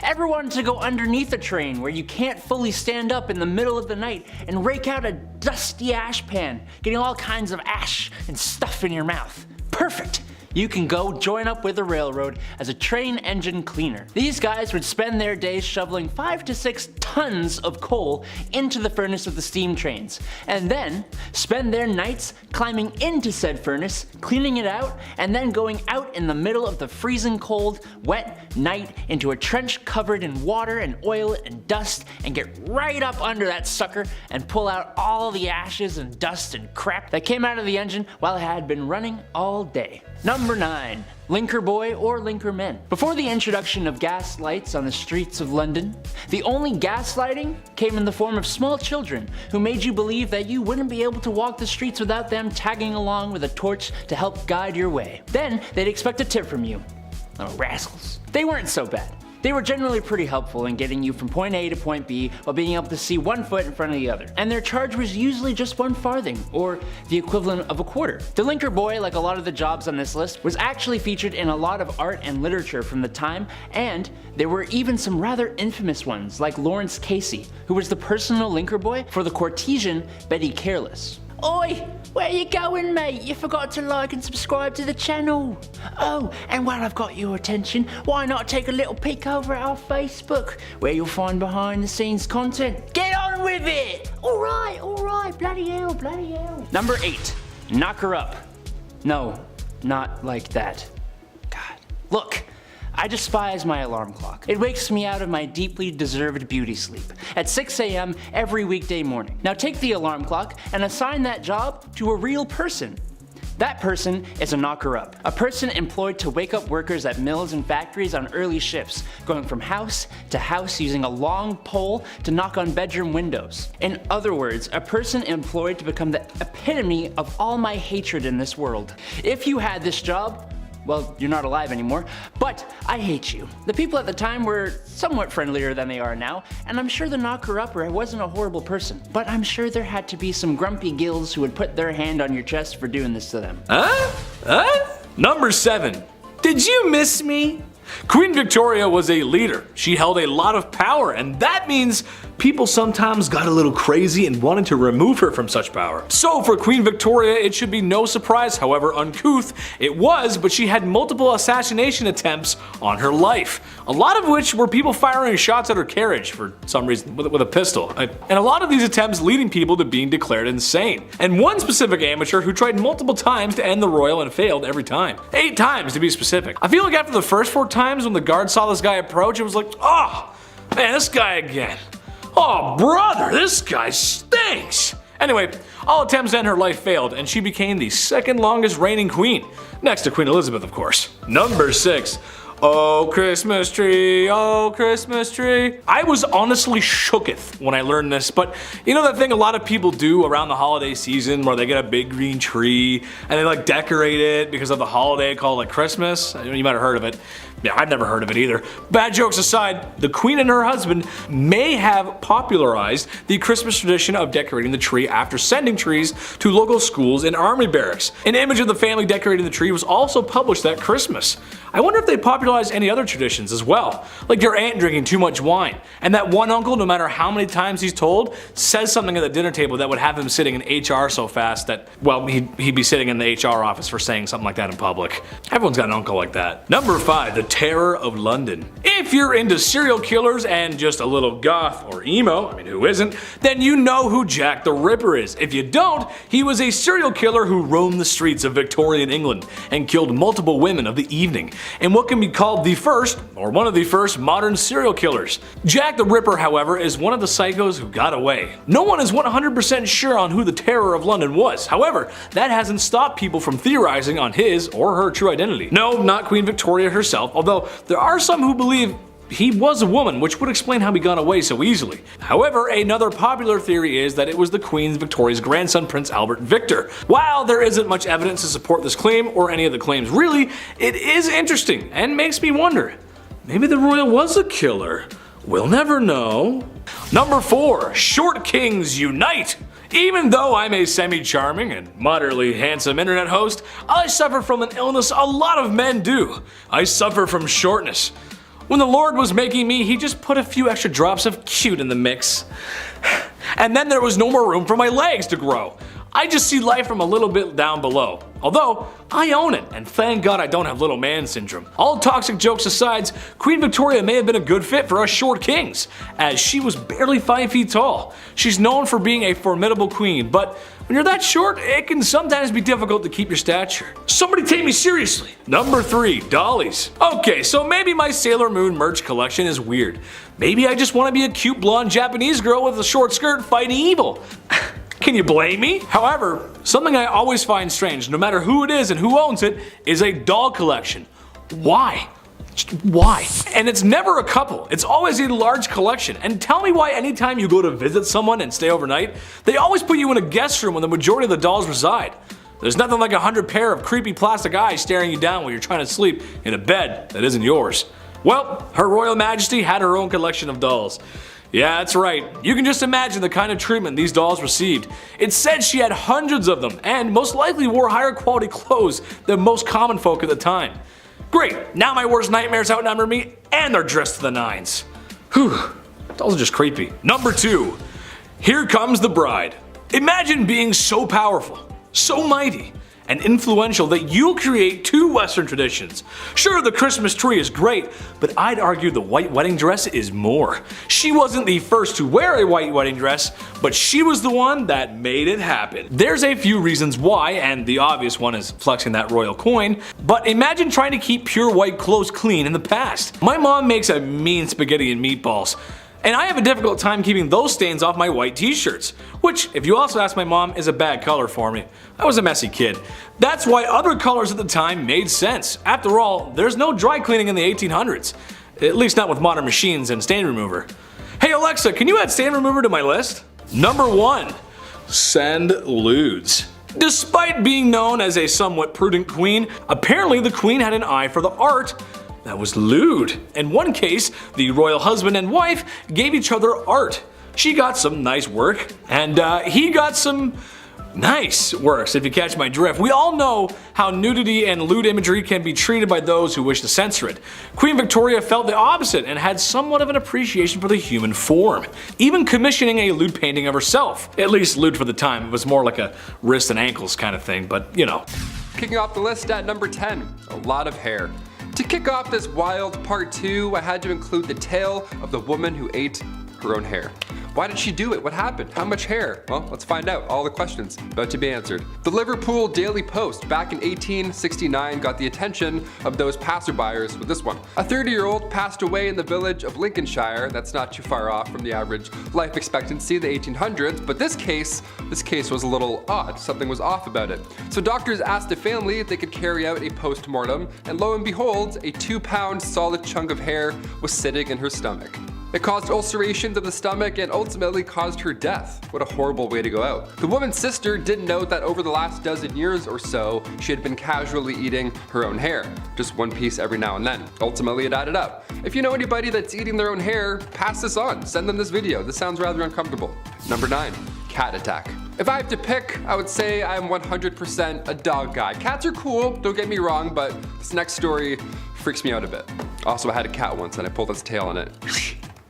Ever wanted to go underneath a train where you can't fully stand up in the middle of the night and rake out a dusty ash pan, getting all kinds of ash and stuff in your mouth? Perfect! You can go join up with the railroad as a train engine cleaner. These guys would spend their days shoveling 5 to 6 tons of coal into the furnace of the steam trains, and then spend their nights climbing into said furnace, cleaning it out, and then going out in the middle of the freezing cold, wet night into a trench covered in water and oil and dust, and get right up under that sucker and pull out all the ashes and dust and crap that came out of the engine while it had been running all day. Number 9. Linker boy or linker men. Before the introduction of gas lights on the streets of London, the only gaslighting came in the form of small children who made you believe that you wouldn't be able to walk the streets without them tagging along with a torch to help guide your way. Then they'd expect a tip from you. Little rascals. They weren't so bad. They were generally pretty helpful in getting you from point A to point B while being able to see 1 foot in front of the other. And their charge was usually just 1 farthing, or the equivalent of a quarter. The linker boy, like a lot of the jobs on this list, was actually featured in a lot of art and literature from the time, and there were even some rather infamous ones, like Lawrence Casey, who was the personal linker boy for the courtesan Betty Careless. Oi! Where you going, mate? You forgot to like and subscribe to the channel. Oh, and while I've got your attention, why not take a little peek over at our Facebook, where you'll find behind the scenes content. Get on with it! Alright, bloody hell. Number 8, knock her up. No, not like that. God. Look, I despise my alarm clock. It wakes me out of my deeply deserved beauty sleep at 6 a.m. every weekday morning. Now take the alarm clock and assign that job to a real person. That person is a knocker-up, a person employed to wake up workers at mills and factories on early shifts, going from house to house using a long pole to knock on bedroom windows. In other words, a person employed to become the epitome of all my hatred in this world. If you had this job, well, you're not alive anymore, but I hate you. The people at the time were somewhat friendlier than they are now, and I'm sure the knocker-upper wasn't a horrible person, but I'm sure there had to be some grumpy gills who would put their hand on your chest for doing this to them. Number 7. Did you miss me? Queen Victoria was a leader. She held a lot of power, and that means people sometimes got a little crazy and wanted to remove her from such power. So for Queen Victoria, it should be no surprise however uncouth it was, but she had multiple assassination attempts on her life. A lot of which were people firing shots at her carriage for some reason with a pistol. And a lot of these attempts leading people to being declared insane. And one specific amateur who tried multiple times to end the royal and failed every time. 8 times to be specific. I feel like after the first 4 times when the guard saw this guy approach, it was like, oh, man, this guy again. Oh, brother, this guy stinks. Anyway, all attempts to end her life failed, and she became the 2nd longest reigning queen, next to Queen Elizabeth, of course. Number 6. Oh, Christmas tree, oh, Christmas tree. I was honestly shooketh when I learned this, but you know that thing a lot of people do around the holiday season where they get a big green tree and they like decorate it because of the holiday called like Christmas? You might have heard of it. Yeah, I've never heard of it either. Bad jokes aside, the queen and her husband may have popularized the Christmas tradition of decorating the tree after sending trees to local schools and army barracks. An image of the family decorating the tree was also published that Christmas. I wonder if they popularized any other traditions as well, like their aunt drinking too much wine, and that one uncle, no matter how many times he's told, says something at the dinner table that would have him sitting in HR so fast that, well, he'd be sitting in the HR office for saying something like that in public. Everyone's got an uncle like that. Number 5, the Terror of London. If you're into serial killers and just a little goth or emo, I mean who isn't, then you know who Jack the Ripper is. If you don't, he was a serial killer who roamed the streets of Victorian England and killed multiple women of the evening, in what can be called the first, or one of the first, modern serial killers. Jack the Ripper, however, is one of the psychos who got away. No one is 100% sure on who the Terror of London was. However, that hasn't stopped people from theorizing on his or her true identity. No, not Queen Victoria herself, although there are some who believe he was a woman, which would explain how he got away so easily. However, another popular theory is that it was the Queen Victoria's grandson, Prince Albert Victor. While there isn't much evidence to support this claim, or any of the claims really, it is interesting and makes me wonder, maybe the royal was a killer? We'll never know. Number 4, Short Kings Unite! Even though I'm a semi-charming and moderately handsome internet host, I suffer from an illness a lot of men do. I suffer from shortness. When the Lord was making me, he just put a few extra drops of cute in the mix. And then there was no more room for my legs to grow. I just see life from a little bit down below. Although, I own it, and thank God I don't have little man syndrome. All toxic jokes aside, Queen Victoria may have been a good fit for us short kings, as she was barely 5 feet tall. She's known for being a formidable queen, but when you're that short, it can sometimes be difficult to keep your stature. Somebody take me seriously. Number 3, dollies. Okay, so maybe my Sailor Moon merch collection is weird. Maybe I just want to be a cute blonde Japanese girl with a short skirt fighting evil. Can you blame me? However, something I always find strange, no matter who it is and who owns it, is a doll collection. Why? Just why? And it's never a couple, it's always a large collection. And tell me why anytime you go to visit someone and stay overnight, they always put you in a guest room where the majority of the dolls reside. There's nothing like 100 pair of creepy plastic eyes staring you down while you're trying to sleep in a bed that isn't yours. Well, Her Royal Majesty had her own collection of dolls. Yeah, that's right. You can just imagine the kind of treatment these dolls received. It said she had hundreds of them, and most likely wore higher quality clothes than most common folk at the time. Great, now my worst nightmares outnumber me, and they're dressed to the nines. Whew, dolls are just creepy. Number 2, Here Comes the Bride. Imagine being so powerful, so mighty, and influential that you'll create 2 Western traditions. Sure, the Christmas tree is great, but I'd argue the white wedding dress is more. She wasn't the first to wear a white wedding dress, but she was the one that made it happen. There's a few reasons why, and the obvious one is flexing that royal coin, but imagine trying to keep pure white clothes clean in the past. My mom makes a mean spaghetti and meatballs. And I have a difficult time keeping those stains off my white t-shirts, which, if you also ask my mom, is a bad color for me. I was a messy kid. That's why other colors at the time made sense. After all, there's no dry cleaning in the 1800s. At least not with modern machines and stain remover. Hey Alexa, can you add stain remover to my list? Number 1. Send lewds. Despite being known as a somewhat prudent queen, apparently the queen had an eye for the art that was lewd. In one case, the royal husband and wife gave each other art. She got some nice work, and he got some nice works, if you catch my drift. We all know how nudity and lewd imagery can be treated by those who wish to censor it. Queen Victoria felt the opposite and had somewhat of an appreciation for the human form, even commissioning a lewd painting of herself. At least lewd for the time, it was more like a wrist and ankles kind of thing, but you know. Kicking off the list at number 10, a lot of hair. To kick off this wild part 2, I had to include the tale of the woman who ate her own hair. Why did she do it? What happened? How much hair? Well, let's find out. All the questions about to be answered. The Liverpool Daily Post back in 1869 got the attention of those passerbyers with this one. A 30-year-old passed away in the village of Lincolnshire. That's not too far off from the average life expectancy of the 1800s, but this case was a little odd. Something was off about it. So doctors asked the family if they could carry out a post-mortem, and lo and behold, a 2-pound solid chunk of hair was sitting in her stomach. It caused ulcerations of the stomach and ultimately caused her death. What a horrible way to go out. The woman's sister didn't know that over the last dozen years or so, she had been casually eating her own hair. Just one piece every now and then. Ultimately, it added up. If you know anybody that's eating their own hair, pass this on. Send them this video. This sounds rather uncomfortable. Number 9, cat attack. If I have to pick, I would say I'm 100% a dog guy. Cats are cool, don't get me wrong, but this next story freaks me out a bit. Also, I had a cat once and I pulled its tail on it.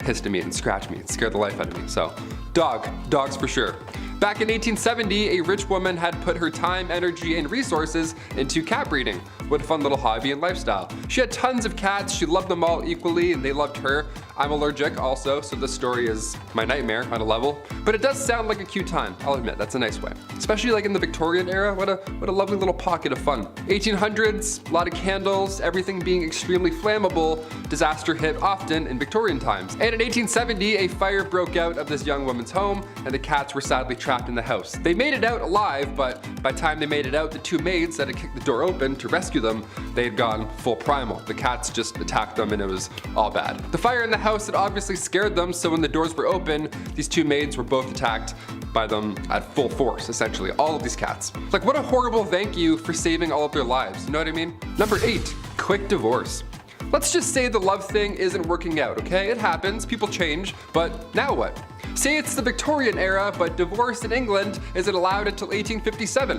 Hissed at me and scratched me and scared the life out of me. So, dogs for sure. Back in 1870, a rich woman had put her time, energy, and resources into cat breeding. What a fun little hobby and lifestyle. She had tons of cats, she loved them all equally, and they loved her. I'm allergic also, so this story is my nightmare on a level. But it does sound like a cute time, I'll admit, that's a nice way. Especially like in the Victorian era, what a lovely little pocket of fun. 1800s, a lot of candles, everything being extremely flammable, disaster hit often in Victorian times. And in 1870, a fire broke out of this young woman's home, and the cats were sadly trapped in the house. They made it out alive, but by the time they made it out, the 2 maids that had kicked the door open to rescue them, they had gone full primal. The cats just attacked them and it was all bad. The fire in the house had obviously scared them, so when the doors were open, these 2 maids were both attacked by them at full force, essentially, all of these cats. Like, what a horrible thank you for saving all of their lives, you know what I mean? Number 8, quick divorce. Let's just say the love thing isn't working out, okay? It happens, people change, but now what? Say it's the Victorian era, but divorce in England isn't allowed until 1857,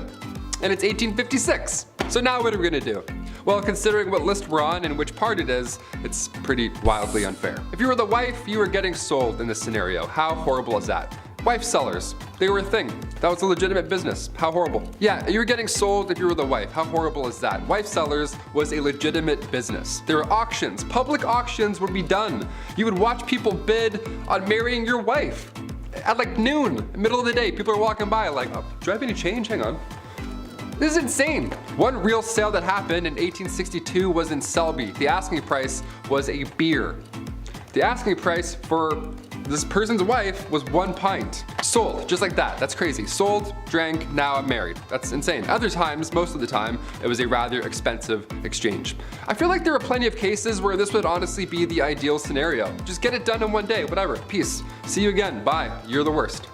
and it's 1856. So now what are we gonna do? Well, considering what list we're on and which part it is, it's pretty wildly unfair. If you were the wife, you were getting sold in this scenario. How horrible is that? Wife sellers, they were a thing. That was a legitimate business. How horrible. Yeah, you were getting sold if you were the wife. How horrible is that? Wife sellers was a legitimate business. There were auctions. Public auctions would be done. You would watch people bid on marrying your wife. At like noon, middle of the day, people are walking by like, oh, do I have any change? Hang on. This is insane. One real sale that happened in 1862 was in Selby. The asking price was a beer. The asking price for this person's wife was 1 pint. Sold, just like that. That's crazy. Sold, drank, now I'm married. That's insane. Other times, most of the time, it was a rather expensive exchange. I feel like there are plenty of cases where this would honestly be the ideal scenario. Just get it done in one day, whatever. Peace. See you again. Bye. You're the worst.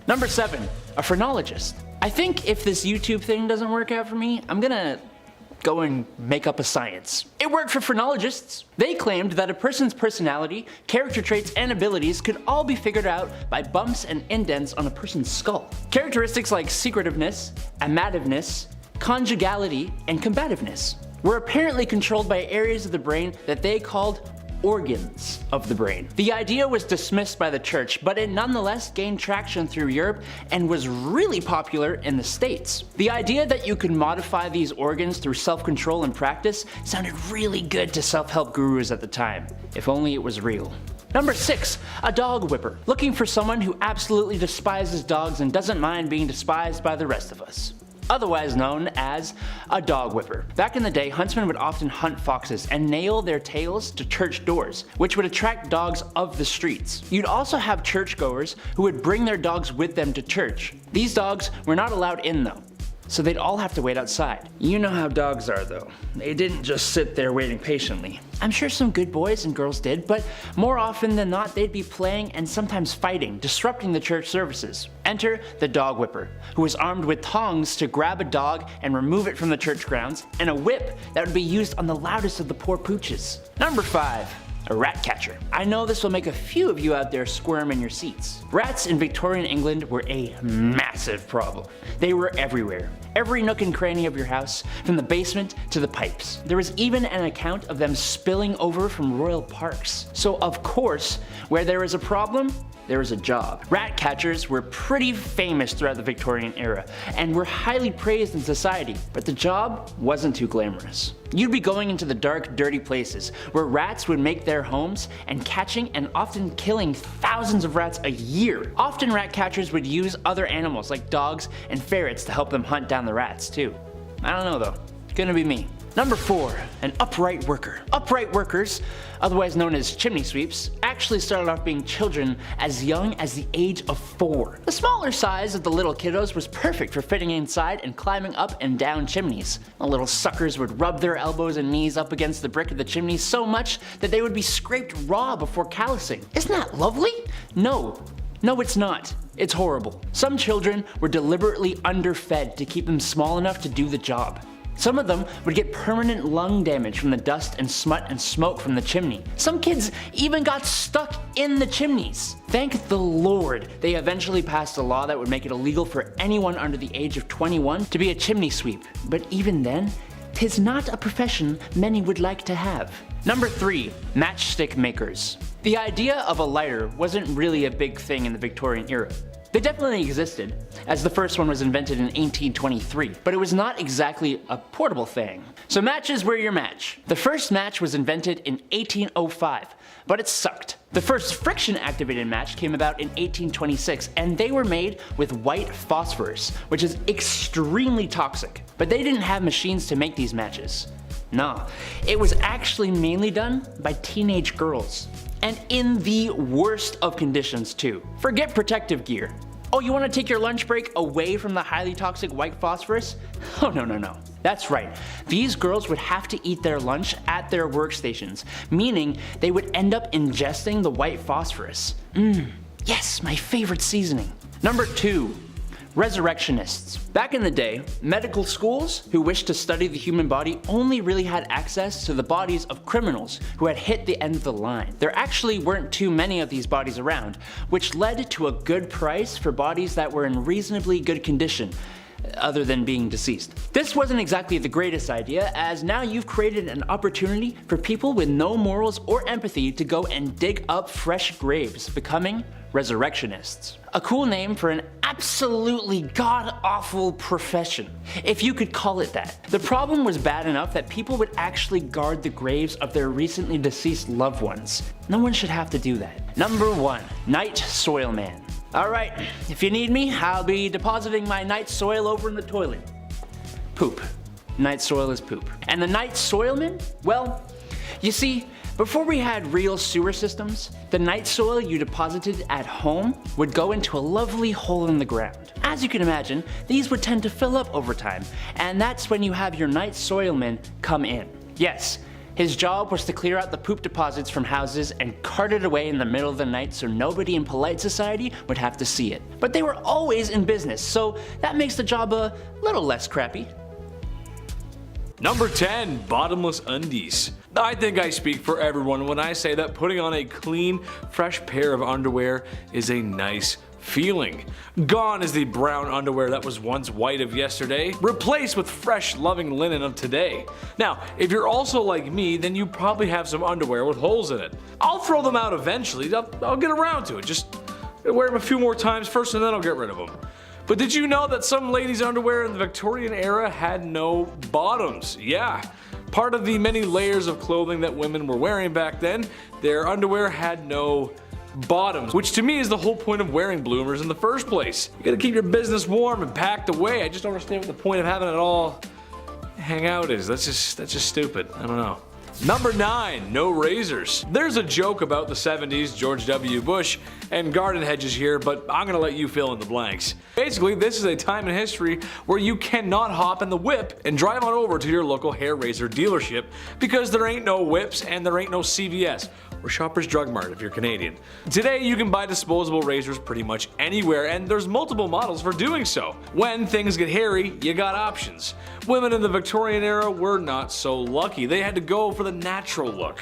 Number 7, a phrenologist. I think if this YouTube thing doesn't work out for me, I'm gonna go and make up a science. It worked for phrenologists. They claimed that a person's personality, character traits, and abilities could all be figured out by bumps and indents on a person's skull. Characteristics like secretiveness, amativeness, conjugality, and combativeness were apparently controlled by areas of the brain that they called organs of the brain. The idea was dismissed by the church, but it nonetheless gained traction through Europe and was really popular in the States. The idea that you could modify these organs through self-control and practice sounded really good to self-help gurus at the time. If only it was real. Number 6, a dog whipper. Looking for someone who absolutely despises dogs and doesn't mind being despised by the rest of us. otherwise known as a dog whipper. Back in the day, huntsmen would often hunt foxes and nail their tails to church doors, which would attract dogs of the streets. You'd also have churchgoers who would bring their dogs with them to church. These dogs were not allowed in though, so they'd all have to wait outside. You know how dogs are though. They didn't just sit there waiting patiently. I'm sure some good boys and girls did, but more often than not they'd be playing and sometimes fighting, disrupting the church services. Enter the dog whipper, who was armed with tongs to grab a dog and remove it from the church grounds, and a whip that would be used on the loudest of the poor pooches. Number 5. A rat catcher. I know this will make a few of you out there squirm in your seats. Rats in Victorian England were a massive problem. They were everywhere. Every nook and cranny of your house, from the basement to the pipes. There was even an account of them spilling over from royal parks. So of course, where there is a problem, there is a job. Rat catchers were pretty famous throughout the Victorian era and were highly praised in society, but the job wasn't too glamorous. You'd be going into the dark, dirty places where rats would make their homes and catching and often killing thousands of rats a year. Often rat catchers would use other animals like dogs and ferrets to help them hunt down the rats too. I don't know though, it's gonna be me. Number 4, an upright worker. Upright workers, otherwise known as chimney sweeps, actually started off being children as young as the age of 4. The smaller size of the little kiddos was perfect for fitting inside and climbing up and down chimneys. The little suckers would rub their elbows and knees up against the brick of the chimney so much that they would be scraped raw before callousing. Isn't that lovely? No, it's not. It's horrible. Some children were deliberately underfed to keep them small enough to do the job. Some of them would get permanent lung damage from the dust and smut and smoke from the chimney. Some kids even got stuck in the chimneys. Thank the Lord they eventually passed a law that would make it illegal for anyone under the age of 21 to be a chimney sweep. But even then, 'tis not a profession many would like to have. Number 3, matchstick makers. The idea of a lighter wasn't really a big thing in the Victorian era. They definitely existed, as the first one was invented in 1823, but it was not exactly a portable thing. So matches were your match. The first match was invented in 1805, but it sucked. The first friction-activated match came about in 1826, and they were made with white phosphorus, which is extremely toxic. But they didn't have machines to make these matches. No, it was actually mainly done by teenage girls. And in the worst of conditions too. Forget protective gear. Oh, you want to take your lunch break away from the highly toxic white phosphorus? Oh no. That's right. These girls would have to eat their lunch at their workstations, meaning they would end up ingesting the white phosphorus. Yes, my favorite seasoning. Number 2. Resurrectionists. Back in the day, medical schools who wished to study the human body only really had access to the bodies of criminals who had hit the end of the line. There actually weren't too many of these bodies around, which led to a good price for bodies that were in reasonably good condition, other than being deceased. This wasn't exactly the greatest idea, as now you've created an opportunity for people with no morals or empathy to go and dig up fresh graves, becoming resurrectionists. A cool name for an absolutely god-awful profession, if you could call it that. The problem was bad enough that people would actually guard the graves of their recently deceased loved ones. No one should have to do that. Number 1, night soil man. Alright, if you need me, I'll be depositing my night soil over in the toilet. Poop. Night soil is poop. And the night soilman? Well, you see, before we had real sewer systems, the night soil you deposited at home would go into a lovely hole in the ground. As you can imagine, these would tend to fill up over time, and that's when you have your night soilman come in. Yes, his job was to clear out the poop deposits from houses and cart it away in the middle of the night so nobody in polite society would have to see it. But they were always in business, so that makes the job a little less crappy. Number 10, bottomless undies. I think I speak for everyone when I say that putting on a clean, fresh pair of underwear is a nice feeling. Gone is the brown underwear that was once white of yesterday, replaced with fresh, loving linen of today. Now, if you're also like me, then you probably have some underwear with holes in it. I'll throw them out eventually. I'll get around to it. Just wear them a few more times first and then I'll get rid of them. But did you know that some ladies' underwear in the Victorian era had no bottoms? Yeah. Part of the many layers of clothing that women were wearing back then, their underwear had no bottoms, which to me is the whole point of wearing bloomers in the first place. You gotta keep your business warm and packed away. I just don't understand what the point of having it all hang out is. That's just stupid. I don't know. Number 9, no razors. There's a joke about the 70s, George W. Bush, and garden hedges here, but I'm gonna let you fill in the blanks. Basically, this is a time in history where you cannot hop in the whip and drive on over to your local hair razor dealership because there ain't no whips and there ain't no CVS. Or Shoppers Drug Mart if you're Canadian. Today you can buy disposable razors pretty much anywhere, and there's multiple models for doing so. When things get hairy, you got options. Women in the Victorian era were not so lucky. They had to go for the natural look.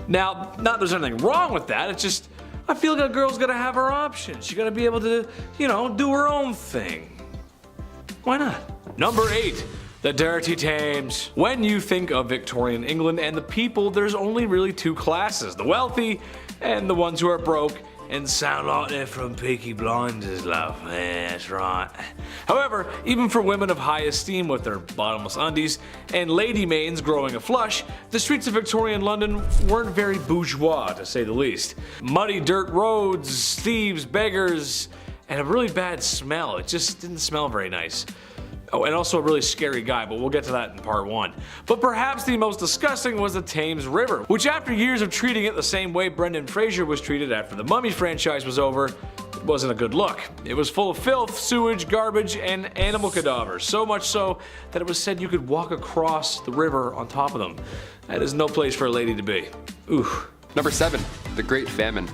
Now, not that there's anything wrong with that, it's just I feel like a girl's gotta have her options. She gotta be able to, do her own thing. Why not? Number 8. The dirty Thames. When you think of Victorian England and the people, there's only really 2 classes, the wealthy and the ones who are broke and sound like they're from Peaky Blinders, love. Yeah, that's right. However, even for women of high esteem with their bottomless undies and lady maidens growing a flush, the streets of Victorian London weren't very bourgeois, to say the least. Muddy dirt roads, thieves, beggars, and a really bad smell. It just didn't smell very nice. Oh, and also a really scary guy, but we'll get to that in part 1. But perhaps the most disgusting was the Thames River, which after years of treating it the same way Brendan Fraser was treated after the Mummy franchise was over, it wasn't a good look. It was full of filth, sewage, garbage, and animal cadavers, so much so that it was said you could walk across the river on top of them. That is no place for a lady to be. Ooh. Number 7, the Great Famine.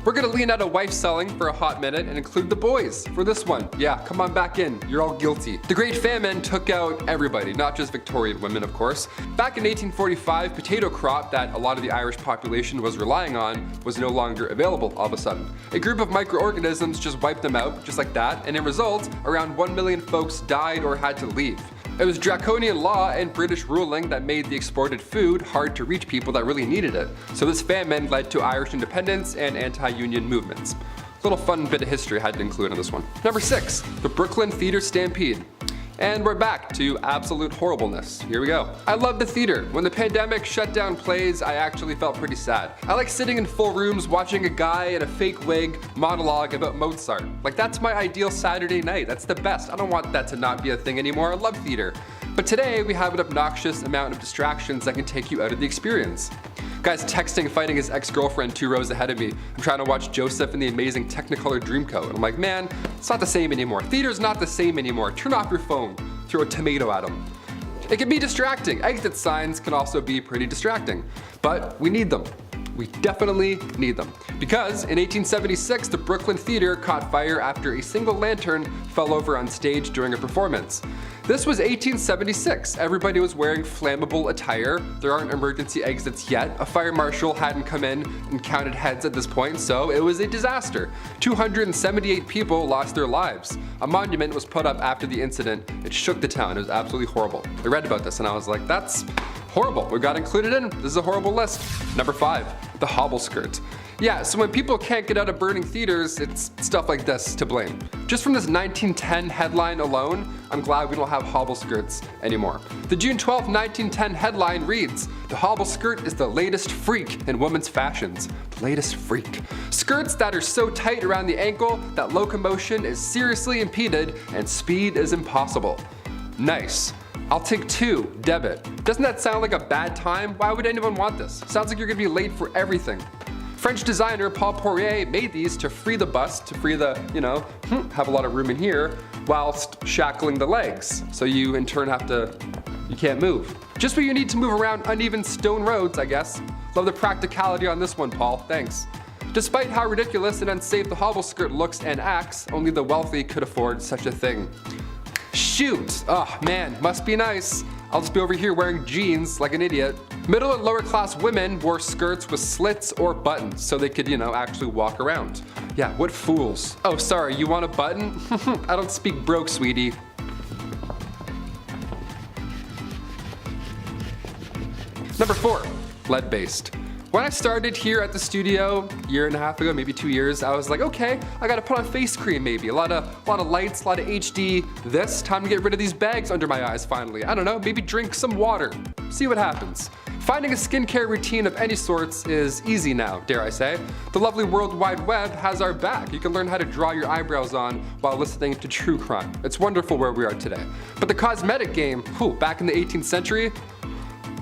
We're gonna lean out of wife selling for a hot minute and include the boys for this one. Yeah, come on back in, you're all guilty. The Great Famine took out everybody, not just Victorian women of course. Back in 1845, potato crop that a lot of the Irish population was relying on was no longer available all of a sudden. A group of microorganisms just wiped them out, just like that, and in result, around 1 million folks died or had to leave. It was draconian law and British ruling that made the exported food hard to reach people that really needed it. So this famine led to Irish independence and anti-union movements. Little fun bit of history I had to include on this one. Number 6, the Brooklyn Theater Stampede. And we're back to absolute horribleness. Here we go. I love the theater. When the pandemic shut down plays, I actually felt pretty sad. I like sitting in full rooms watching a guy in a fake wig monologue about Mozart. Like that's my ideal Saturday night. That's the best. I don't want that to not be a thing anymore. I love theater. But today we have an obnoxious amount of distractions that can take you out of the experience. Guy's texting, fighting his ex-girlfriend 2 rows ahead of me. I'm trying to watch Joseph in the amazing Technicolor Dreamcoat. I'm like, man, it's not the same anymore. Theater's not the same anymore. Turn off your phone. Throw a tomato at him. It can be distracting. Exit signs can also be pretty distracting. But we need them. We definitely need them. Because in 1876, the Brooklyn Theater caught fire after a single lantern fell over on stage during a performance. This was 1876. Everybody was wearing flammable attire. There aren't emergency exits yet. A fire marshal hadn't come in and counted heads at this point, so it was a disaster. 278 people lost their lives. A monument was put up after the incident. It shook the town. It was absolutely horrible. I read about this and I was like, that's horrible. We got included in. This is a horrible list. Number 5, the hobble skirt. Yeah, so when people can't get out of burning theaters, it's stuff like this to blame. Just from this 1910 headline alone, I'm glad we don't have hobble skirts anymore. The June 12, 1910 headline reads, "The hobble skirt is the latest freak in women's fashions." The latest freak. Skirts that are so tight around the ankle that locomotion is seriously impeded and speed is impossible. Nice. I'll take 2, debit. Doesn't that sound like a bad time? Why would anyone want this? Sounds like you're gonna be late for everything. French designer Paul Poirier made these to free the bust, to free the, have a lot of room in here, whilst shackling the legs. So you in turn you can't move. Just what you need to move around uneven stone roads, I guess. Love the practicality on this one, Paul, thanks. Despite how ridiculous and unsafe the hobble skirt looks and acts, only the wealthy could afford such a thing. Shoot, oh man, must be nice. I'll just be over here wearing jeans like an idiot. Middle and lower class women wore skirts with slits or buttons so they could, actually walk around. Yeah, what fools. Oh, sorry, you want a button? I don't speak broke, sweetie. Number 4, lead-based. When I started here at the studio a year and a half ago, maybe 2 years, I was like, okay, I gotta put on face cream maybe. A lot of lights, a lot of HD. Time to get rid of these bags under my eyes finally. I don't know, maybe drink some water. See what happens. Finding a skincare routine of any sorts is easy now, dare I say. The lovely World Wide Web has our back. You can learn how to draw your eyebrows on while listening to true crime. It's wonderful where we are today. But the cosmetic game, back in the 18th century,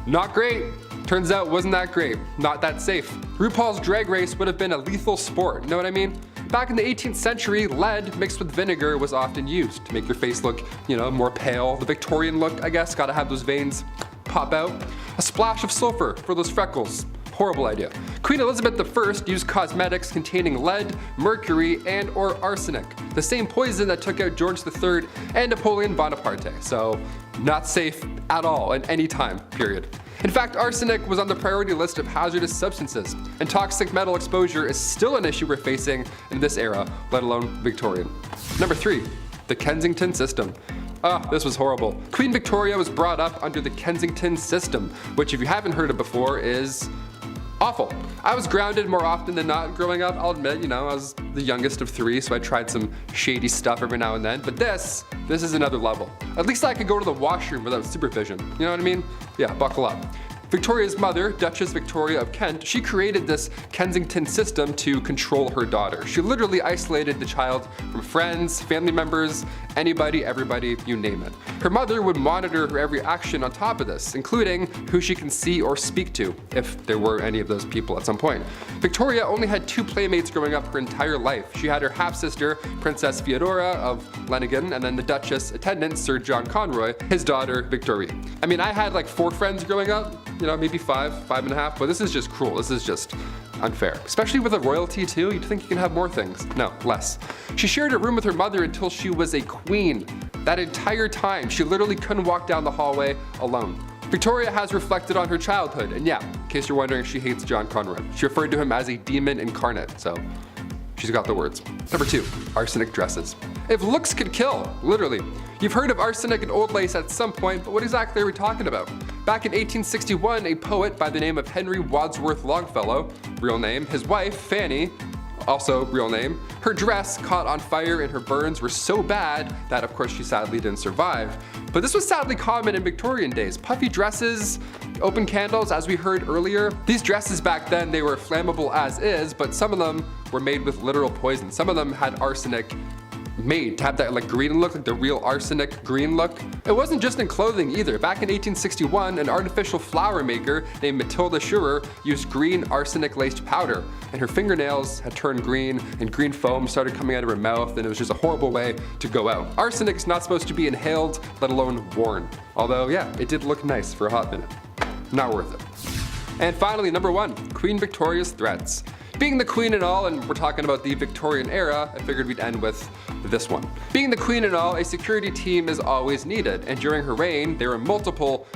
not great. Turns out wasn't that great, not that safe. RuPaul's Drag Race would have been a lethal sport, you know what I mean? Back in the 18th century, lead mixed with vinegar was often used to make your face look, more pale. The Victorian look, I guess, gotta have those veins pop out. A splash of sulfur for those freckles. Horrible idea. Queen Elizabeth I used cosmetics containing lead, mercury, and or arsenic, the same poison that took out George III and Napoleon Bonaparte, so not safe at all at any time, period. In fact, arsenic was on the priority list of hazardous substances, and toxic metal exposure is still an issue we're facing in this era, let alone Victorian. Number 3, the Kensington system. This was horrible. Queen Victoria was brought up under the Kensington system, which if you haven't heard of before is awful. I was grounded more often than not growing up, I'll admit, I was the youngest of 3, so I tried some shady stuff every now and then, but this is another level. At least I could go to the washroom without supervision, you know what I mean? Yeah, buckle up. Victoria's mother, Duchess Victoria of Kent, she created this Kensington system to control her daughter. She literally isolated the child from friends, family members, anybody, everybody, you name it. Her mother would monitor her every action on top of this, including who she can see or speak to, if there were any of those people at some point. Victoria only had 2 playmates growing up her entire life. She had her half-sister, Princess Feodora of Leningen, and then the Duchess attendant, Sir John Conroy, his daughter, Victoria. I mean, I had like 4 friends growing up, maybe 5 and a half, but this is just cruel. This is just unfair. Especially with a royalty too, you'd think you can have more things. No, less. She shared a room with her mother until she was a queen. That entire time, she literally couldn't walk down the hallway alone. Victoria has reflected on her childhood, and yeah, in case you're wondering, she hates John Conroy. She referred to him as a demon incarnate, so she's got the words. Number 2, arsenic dresses. If looks could kill, literally. You've heard of arsenic and old lace at some point, but what exactly are we talking about? Back in 1861, a poet by the name of Henry Wadsworth Longfellow, real name, his wife, Fanny, also real name, her dress caught on fire and her burns were so bad that of course she sadly didn't survive. But this was sadly common in Victorian days. Puffy dresses, open candles, as we heard earlier. These dresses back then, they were flammable as is, but some of them were made with literal poison. Some of them had arsenic made to have that like green look, like the real arsenic green look. It wasn't just in clothing either. Back in 1861, an artificial flower maker named Matilda Schurer used green arsenic-laced powder, and her fingernails had turned green, and green foam started coming out of her mouth, and it was just a horrible way to go out. Arsenic is not supposed to be inhaled, let alone worn. Although, yeah, it did look nice for a hot minute. Not worth it. And finally, number 1, Queen Victoria's threats. Being the queen and all, and we're talking about the Victorian era, I figured we'd end with this one. Being the queen and all, a security team is always needed, and during her reign, there were multiple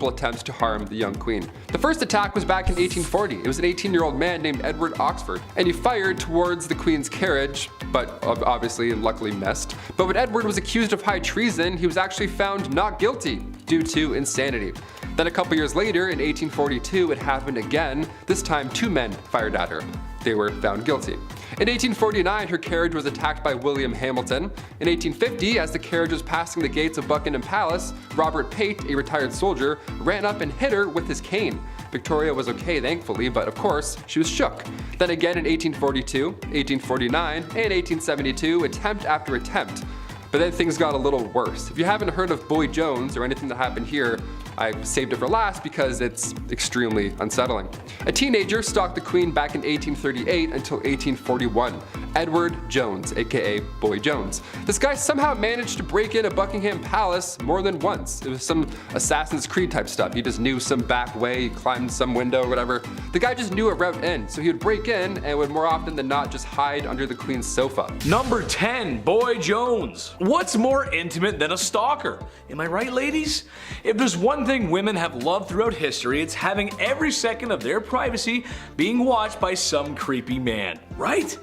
attempts to harm the young queen. The first attack was back in 1840. It was an 18-year-old man named Edward Oxford, and he fired towards the queen's carriage, but obviously and luckily missed. But when Edward was accused of high treason, he was actually found not guilty due to insanity. Then a couple years later, in 1842, it happened again. This time, 2 men fired at her. They were found guilty. In 1849, her carriage was attacked by William Hamilton. In 1850, as the carriage was passing the gates of Buckingham Palace, Robert Pate, a retired soldier, ran up and hit her with his cane. Victoria was okay, thankfully, but of course, she was shook. Then again in 1842, 1849, and 1872, attempt after attempt. But then things got a little worse. If you haven't heard of Boy Jones or anything that happened here, I saved it for last because it's extremely unsettling. A teenager stalked the queen back in 1838 until 1841. Edward Jones, aka Boy Jones. This guy somehow managed to break into Buckingham Palace more than once. It was some Assassin's Creed type stuff. He just knew some back way, he climbed some window or whatever. The guy just knew a route in, so he would break in and would more often than not just hide under the queen's sofa. Number 10, Boy Jones. What's more intimate than a stalker? Am I right, ladies? If there's one thing women have loved throughout history, it's having every second of their privacy being watched by some creepy man, right?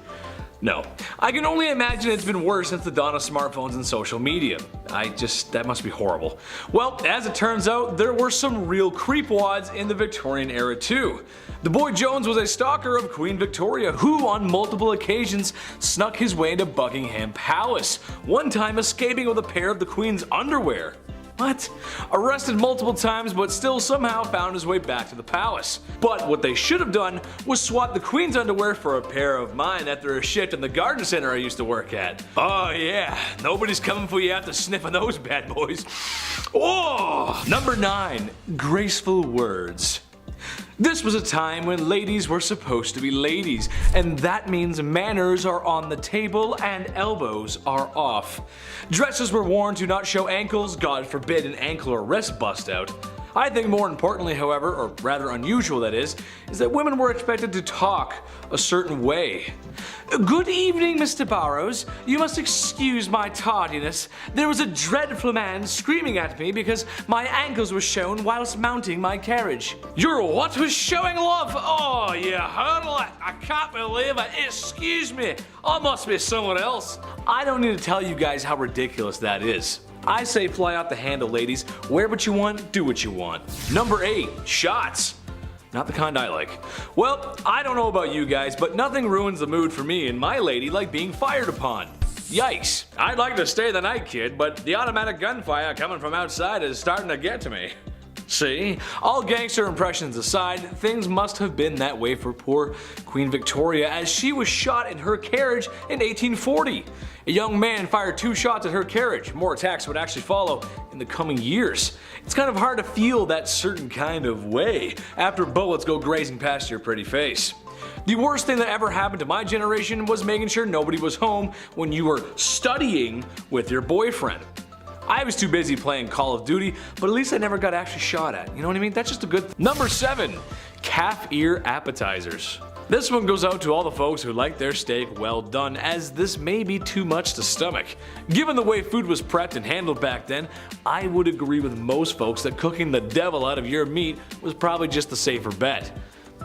No. I can only imagine it's been worse since the dawn of smartphones and social media. That must be horrible. Well, as it turns out, there were some real creepwads in the Victorian era too. The boy Jones was a stalker of Queen Victoria who on multiple occasions snuck his way into Buckingham Palace, one time escaping with a pair of the Queen's underwear. What? Arrested multiple times but still somehow found his way back to the palace. But what they should have done was swap the Queen's underwear for a pair of mine after a shift in the garden center I used to work at. Oh yeah, nobody's coming for you after sniffing those bad boys. Oh! Number 9. Graceful words. This was a time when ladies were supposed to be ladies, and that means manners are on the table and elbows are off. Dresses were worn to not show ankles, God forbid an ankle or wrist bust out. I think more importantly, however, or rather unusual that is that women were expected to talk a certain way. Good evening, Mr. Burrows. You must excuse my tardiness. There was a dreadful man screaming at me because my ankles were shown whilst mounting my carriage. Your what was showing, love? Oh, you hurdle. I can't believe it. Excuse me. I must be someone else. I don't need to tell you guys how ridiculous that is. I say fly out the handle, ladies. Wear what you want, do what you want. Number 8. Shots. Not the kind I like. Well, I don't know about you guys, but nothing ruins the mood for me and my lady like being fired upon. Yikes. I'd like to stay the night, kid, but the automatic gunfire coming from outside is starting to get to me. See, all gangster impressions aside, things must have been that way for poor Queen Victoria as she was shot in her carriage in 1840. A young man fired 2 shots at her carriage. More attacks would actually follow in the coming years. It's kind of hard to feel that certain kind of way after bullets go grazing past your pretty face. The worst thing that ever happened to my generation was making sure nobody was home when you were studying with your boyfriend. I was too busy playing Call of Duty, but at least I never got actually shot at. You know what I mean? That's just a good thing. Number 7. Calf ear appetizers. This one goes out to all the folks who like their steak well done, as this may be too much to stomach. Given the way food was prepped and handled back then, I would agree with most folks that cooking the devil out of your meat was probably just the safer bet.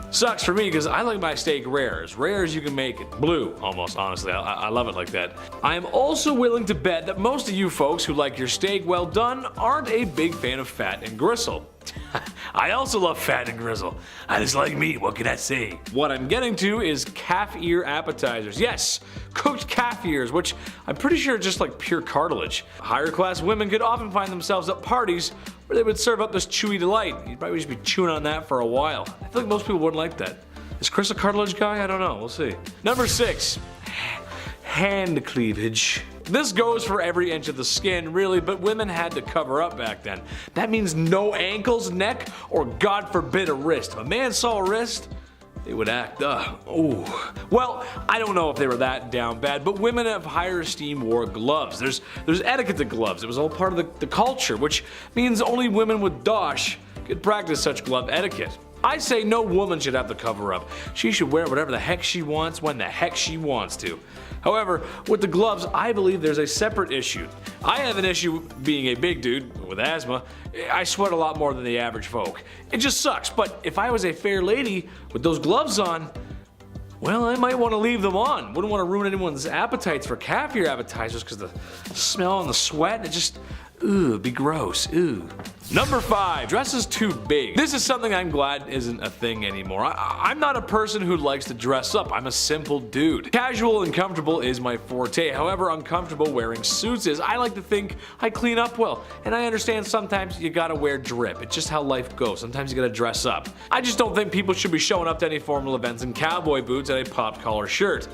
Sucks for me because I like my steak rare as you can make it. Blue, almost, honestly. I love it like that. I am also willing to bet that most of you folks who like your steak well done aren't a big fan of fat and gristle. I also love fat and gristle. I just like meat, what can I say? What I'm getting to is calf ear appetizers. Yes, cooked calf ears, which I'm pretty sure are just like pure cartilage. Higher class women could often find themselves at parties where they would serve up this chewy delight. You'd probably just be chewing on that for a while. I feel like most people wouldn't like that. Is Chris a cartilage guy? I don't know, we'll see. Number 6. Hand cleavage. This goes for every inch of the skin, really, but women had to cover up back then. That means no ankles, neck, or God forbid a wrist. If a man saw a wrist, they would act, ooh. Well, I don't know if they were that down bad, but women of higher esteem wore gloves. There's etiquette to gloves. It was all part of the culture, which means only women with dosh could practice such glove etiquette. I say no woman should have to cover up. She should wear whatever the heck she wants when the heck she wants to. However, with the gloves, I believe there's a separate issue. I have an issue being a big dude with asthma. I sweat a lot more than the average folk. It just sucks, but if I was a fair lady with those gloves on, well, I might want to leave them on. Wouldn't want to ruin anyone's appetites for calf ear appetizers because the smell and the sweat, it just, it'd be gross, Number 5, dresses too big. This is something I'm glad isn't a thing anymore. I'm not a person who likes to dress up. I'm a simple dude. Casual and comfortable is my forte. However uncomfortable wearing suits is, I like to think I clean up well. And I understand sometimes you gotta wear drip. It's just how life goes. Sometimes you gotta dress up. I just don't think people should be showing up to any formal events in cowboy boots and a popped collar shirt.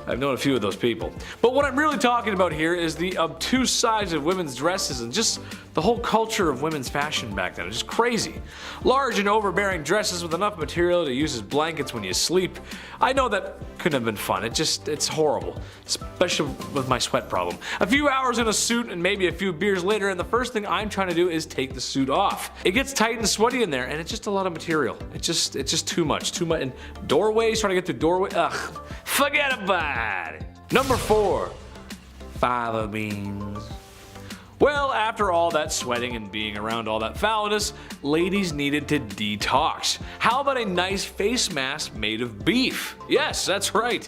I've known a few of those people. But what I'm really talking about here is the obtuse size of women's dresses and just the whole culture of women's fashion back then. It's just crazy. Large and overbearing dresses with enough material to use as blankets when you sleep. I know that couldn't have been fun. It's horrible. Especially with my sweat problem. A few hours in a suit and maybe a few beers later and the first thing I'm trying to do is take the suit off. It gets tight and sweaty in there and it's just a lot of material. It's just too much. And doorways, trying to get through doorways, ugh. Forget about it. Number 4, fava beans. Well, after all that sweating and being around all that foulness, ladies needed to detox. How about a nice face mask made of beef? Yes, that's right.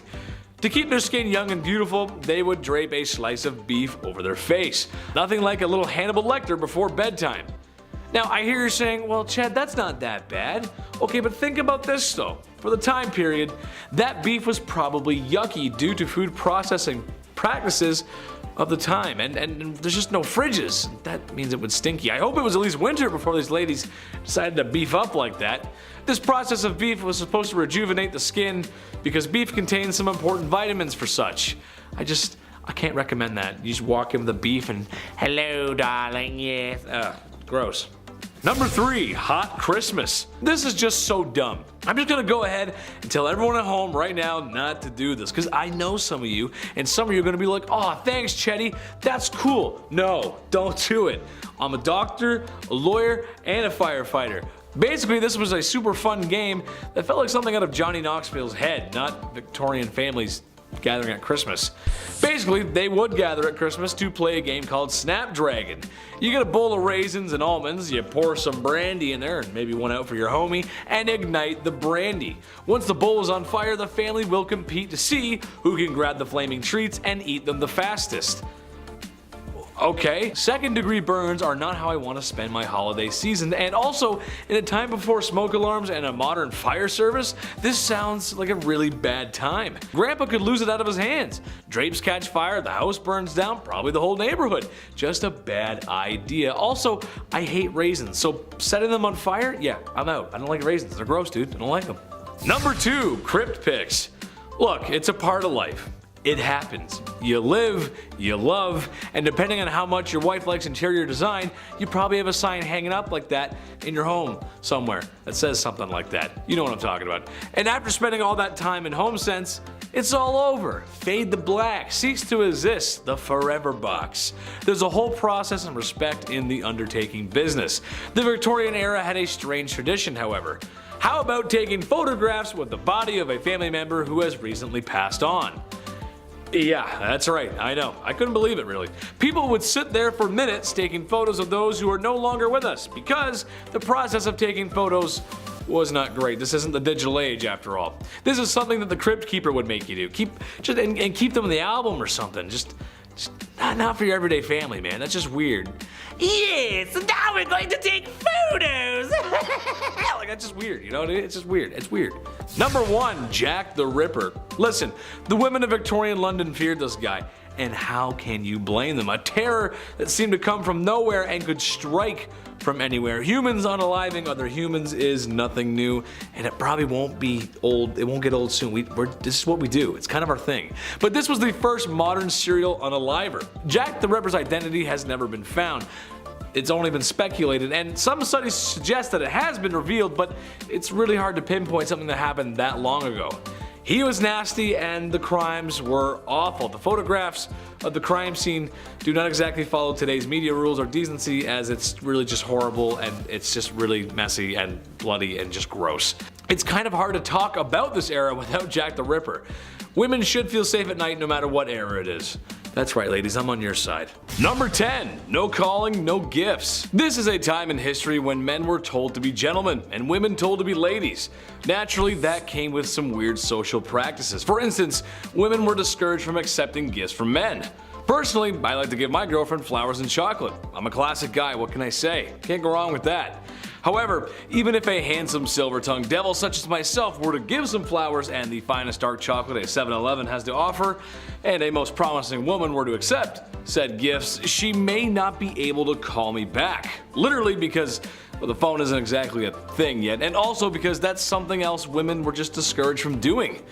To keep their skin young and beautiful, they would drape a slice of beef over their face. Nothing like a little Hannibal Lecter before bedtime. Now, I hear you saying, well, Chad, that's not that bad. Okay, but think about this though. For the time period, that beef was probably yucky due to food processing practices of the time, and there's just no fridges. That means it would stinky. I hope it was at least winter before these ladies decided to beef up like that. This process of beef was supposed to rejuvenate the skin because beef contains some important vitamins for such. I can't recommend that. You just walk in with the beef and, hello darling, yes. Gross. Number 3, hot Christmas. This is just so dumb. I'm just gonna go ahead and tell everyone at home right now not to do this, because I know some of you, and some of you are gonna be like, oh, thanks, Chetty, that's cool. No, don't do it. I'm a doctor, a lawyer, and a firefighter. Basically, this was a super fun game that felt like something out of Johnny Knoxville's head, not Victorian families gathering at Christmas. Basically, they would gather at Christmas to play a game called Snapdragon. You get a bowl of raisins and almonds, you pour some brandy in there and maybe one out for your homie, and ignite the brandy. Once the bowl is on fire, the family will compete to see who can grab the flaming treats and eat them the fastest. Okay, second-degree burns are not how I want to spend my holiday season, and also, in a time before smoke alarms and a modern fire service, this sounds like a really bad time. Grandpa could lose it out of his hands. Drapes catch fire, the house burns down, probably the whole neighborhood. Just a bad idea. Also, I hate raisins, so setting them on fire? Yeah, I'm out. I don't like raisins. They're gross, dude. I don't like them. Number 2, crypt pics. Look, it's a part of life. It happens. You live, you love, and depending on how much your wife likes interior design, you probably have a sign hanging up like that in your home somewhere that says something like that. You know what I'm talking about. And after spending all that time in HomeSense, it's all over. Fade to black, cease to exist, the forever box. There's a whole process and respect in the undertaking business. The Victorian era had a strange tradition, however. How about taking photographs with the body of a family member who has recently passed on? Yeah, that's right, I know. I couldn't believe it, really. People would sit there for minutes taking photos of those who are no longer with us because the process of taking photos was not great. This isn't the digital age, after all. This is something that the crypt keeper would make you do. Keep them in the album or something. Just not for your everyday family, man. That's just weird. Yes, so now we're going to take photos. Like, that's just weird, you know? It's just weird. It's weird. Number 1, Jack the Ripper. Listen, the women of Victorian London feared this guy, and how can you blame them? A terror that seemed to come from nowhere and could strike from anywhere. Humans unaliving other humans is nothing new, and it probably won't be old. It won't get old soon. This is what we do. It's kind of our thing. But this was the first modern serial unaliver. Jack the Ripper's identity has never been found. It's only been speculated, and some studies suggest that it has been revealed, but it's really hard to pinpoint something that happened that long ago. He was nasty and the crimes were awful. The photographs of the crime scene do not exactly follow today's media rules or decency, as it's really just horrible and it's just really messy and bloody and just gross. It's kind of hard to talk about this era without Jack the Ripper. Women should feel safe at night no matter what era it is. That's right, ladies, I'm on your side. Number 10, no calling, no gifts. This is a time in history when men were told to be gentlemen and women told to be ladies. Naturally, that came with some weird social practices. For instance, women were discouraged from accepting gifts from men. Personally, I like to give my girlfriend flowers and chocolate. I'm a classic guy, what can I say? Can't go wrong with that. However, even if a handsome silver-tongued devil such as myself were to give some flowers and the finest dark chocolate a 7-Eleven has to offer, and a most promising woman were to accept said gifts, she may not be able to call me back. Literally because, well, the phone isn't exactly a thing yet, and also because that's something else women were just discouraged from doing.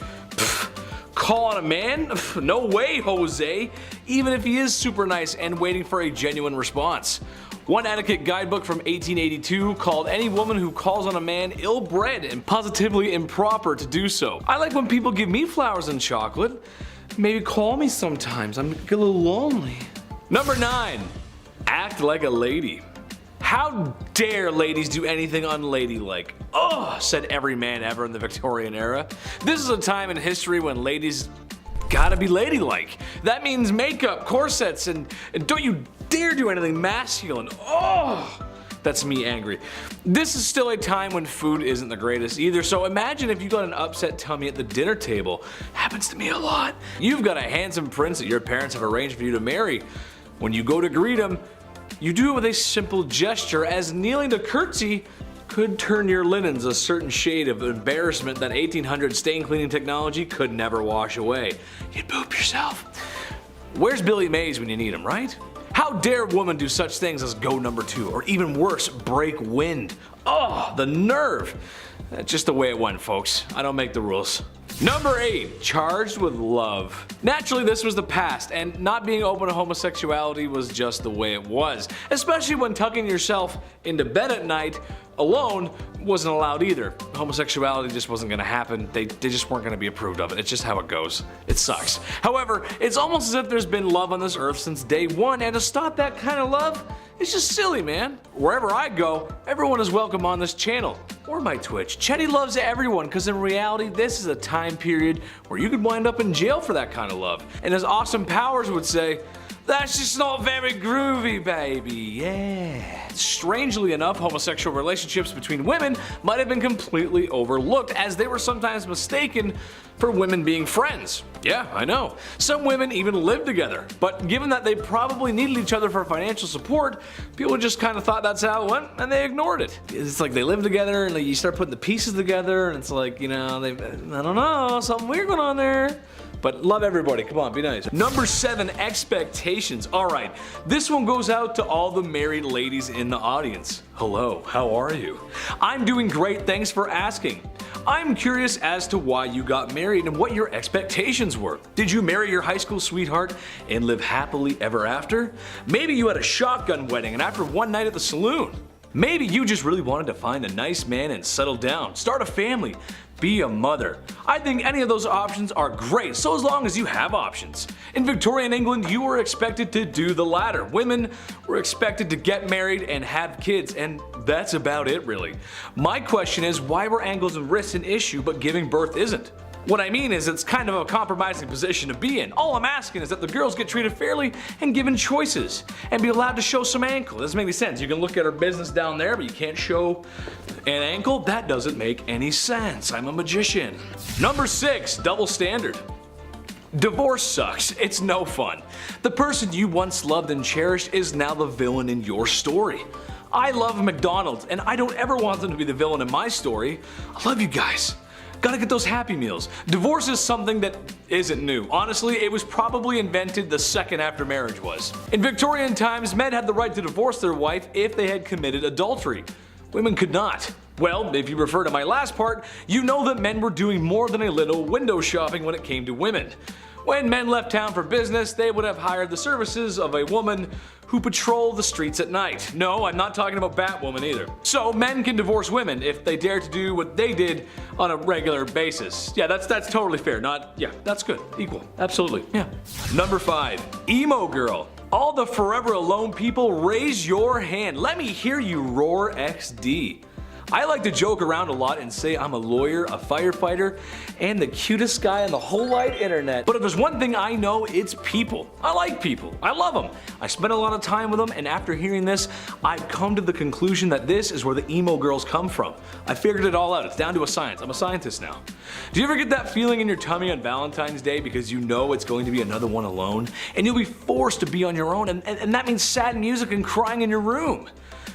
Call on a man? No way, Jose, even if he is super nice and waiting for a genuine response. One etiquette guidebook from 1882 called any woman who calls on a man ill-bred and positively improper to do so. I like when people give me flowers and chocolate. Maybe call me sometimes, I'm a little lonely. Number 9, act like a lady. How dare ladies do anything unladylike? Oh, said every man ever in the Victorian era. This is a time in history when ladies gotta be ladylike. That means makeup, corsets, and don't you dare do anything masculine. Oh! That's me angry. This is still a time when food isn't the greatest either, so imagine if you got an upset tummy at the dinner table. Happens to me a lot. You've got a handsome prince that your parents have arranged for you to marry. When you go to greet him, you do it with a simple gesture, as kneeling to curtsy could turn your linens a certain shade of embarrassment that 1800 stain cleaning technology could never wash away. You'd poop yourself. Where's Billy Mays when you need him, right? How dare women do such things as go number 2, or even worse, break wind? Oh, the nerve! That's just the way it went, folks. I don't make the rules. Number 8, charged with love. Naturally, this was the past, and not being open to homosexuality was just the way it was. Especially when tucking yourself into bed at night alone wasn't allowed either. Homosexuality just wasn't gonna happen. They just weren't gonna be approved of it. It's just how it goes. It sucks. However, it's almost as if there's been love on this earth since day one, and to stop that kind of love, it's just silly, man. Wherever I go, everyone is welcome on this channel, or my Twitch. Chetty loves everyone, because in reality, this is a time period where you could wind up in jail for that kind of love. And as Austin Powers would say, that's just not very groovy, baby, yeah. Strangely enough, homosexual relationships between women might have been completely overlooked, as they were sometimes mistaken for women being friends. Yeah, I know. Some women even lived together, but given that they probably needed each other for financial support, people just kind of thought that's how it went, and they ignored it. It's like they live together, and like you start putting the pieces together, and it's like, you know, I don't know, something weird going on there. But love everybody, come on, be nice. Number 7, expectations. Alright, this one goes out to all the married ladies in the audience. Hello, how are you? I'm doing great, thanks for asking. I'm curious as to why you got married and what your expectations were. Did you marry your high school sweetheart and live happily ever after? Maybe you had a shotgun wedding and after one night at the saloon. Maybe you just really wanted to find a nice man and settle down, start a family, be a mother. I think any of those options are great, so as long as you have options. In Victorian England, you were expected to do the latter. Women were expected to get married and have kids, and that's about it really. My question is, why were ankles and wrists an issue but giving birth isn't? What I mean is, it's kind of a compromising position to be in. All I'm asking is that the girls get treated fairly and given choices, and be allowed to show some ankle. It doesn't make any sense. You can look at her business down there, but you can't show an ankle? That doesn't make any sense. I'm a magician. Number 6, double standard. Divorce sucks. It's no fun. The person you once loved and cherished is now the villain in your story. I love McDonald's, and I don't ever want them to be the villain in my story. I love you guys. Gotta get those Happy Meals. Divorce is something that isn't new. Honestly, it was probably invented the second after marriage was. In Victorian times, men had the right to divorce their wife if they had committed adultery. Women could not. Well, if you refer to my last part, you know that men were doing more than a little window shopping when it came to women. When men left town for business, they would have hired the services of a woman who patrol the streets at night. No, I'm not talking about Batwoman either. So men can divorce women if they dare to do what they did on a regular basis. Yeah, that's totally fair. That's good. Equal. Absolutely. Yeah. Number 5, emo girl. All the forever alone people, raise your hand. Let me hear you roar XD. I like to joke around a lot and say I'm a lawyer, a firefighter, and the cutest guy on the whole wide internet. But if there's one thing I know, it's people. I like people. I love them. I spend a lot of time with them, and after hearing this, I've come to the conclusion that this is where the emo girls come from. I figured it all out. It's down to a science. I'm a scientist now. Do you ever get that feeling in your tummy on Valentine's Day because you know it's going to be another one alone? And you'll be forced to be on your own, and that means sad music and crying in your room.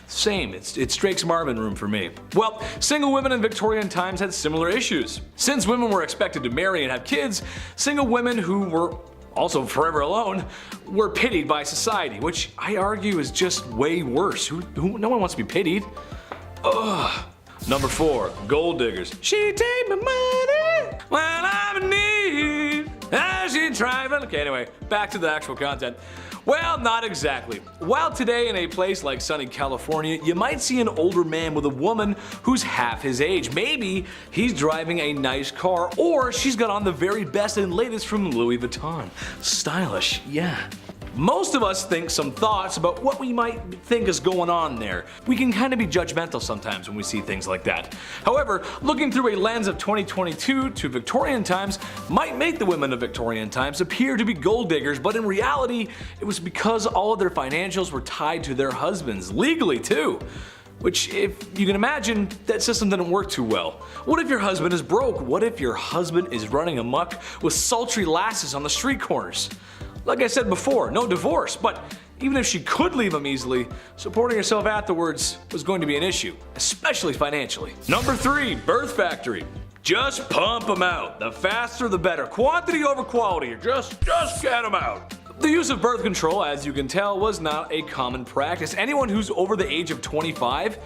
Same, it's Drake's Marvin room for me. Well, single women in Victorian times had similar issues. Since women were expected to marry and have kids, single women who were also forever alone were pitied by society, which I argue is just way worse. No one wants to be pitied. Ugh. Number 4, gold diggers. She take my money when I'm in need. As she travel. Okay, anyway, back to the actual content. Well, not exactly. While today in a place like sunny California, you might see an older man with a woman who's half his age. Maybe he's driving a nice car, or she's got on the very best and latest from Louis Vuitton. Stylish, yeah. Most of us think some thoughts about what we might think is going on there. We can kind of be judgmental sometimes when we see things like that. However, looking through a lens of 2022 to Victorian times might make the women of Victorian times appear to be gold diggers, but in reality, it was because all of their financials were tied to their husbands, legally too. Which, if you can imagine, that system didn't work too well. What if your husband is broke? What if your husband is running amok with sultry lasses on the street corners? Like I said before, no divorce, but even if she could leave him easily, supporting herself afterwards was going to be an issue, especially financially. Number 3, birth factory. Just pump them out. The faster the better. Quantity over quality. Just get them out. The use of birth control, as you can tell, was not a common practice. Anyone who's over the age of 25,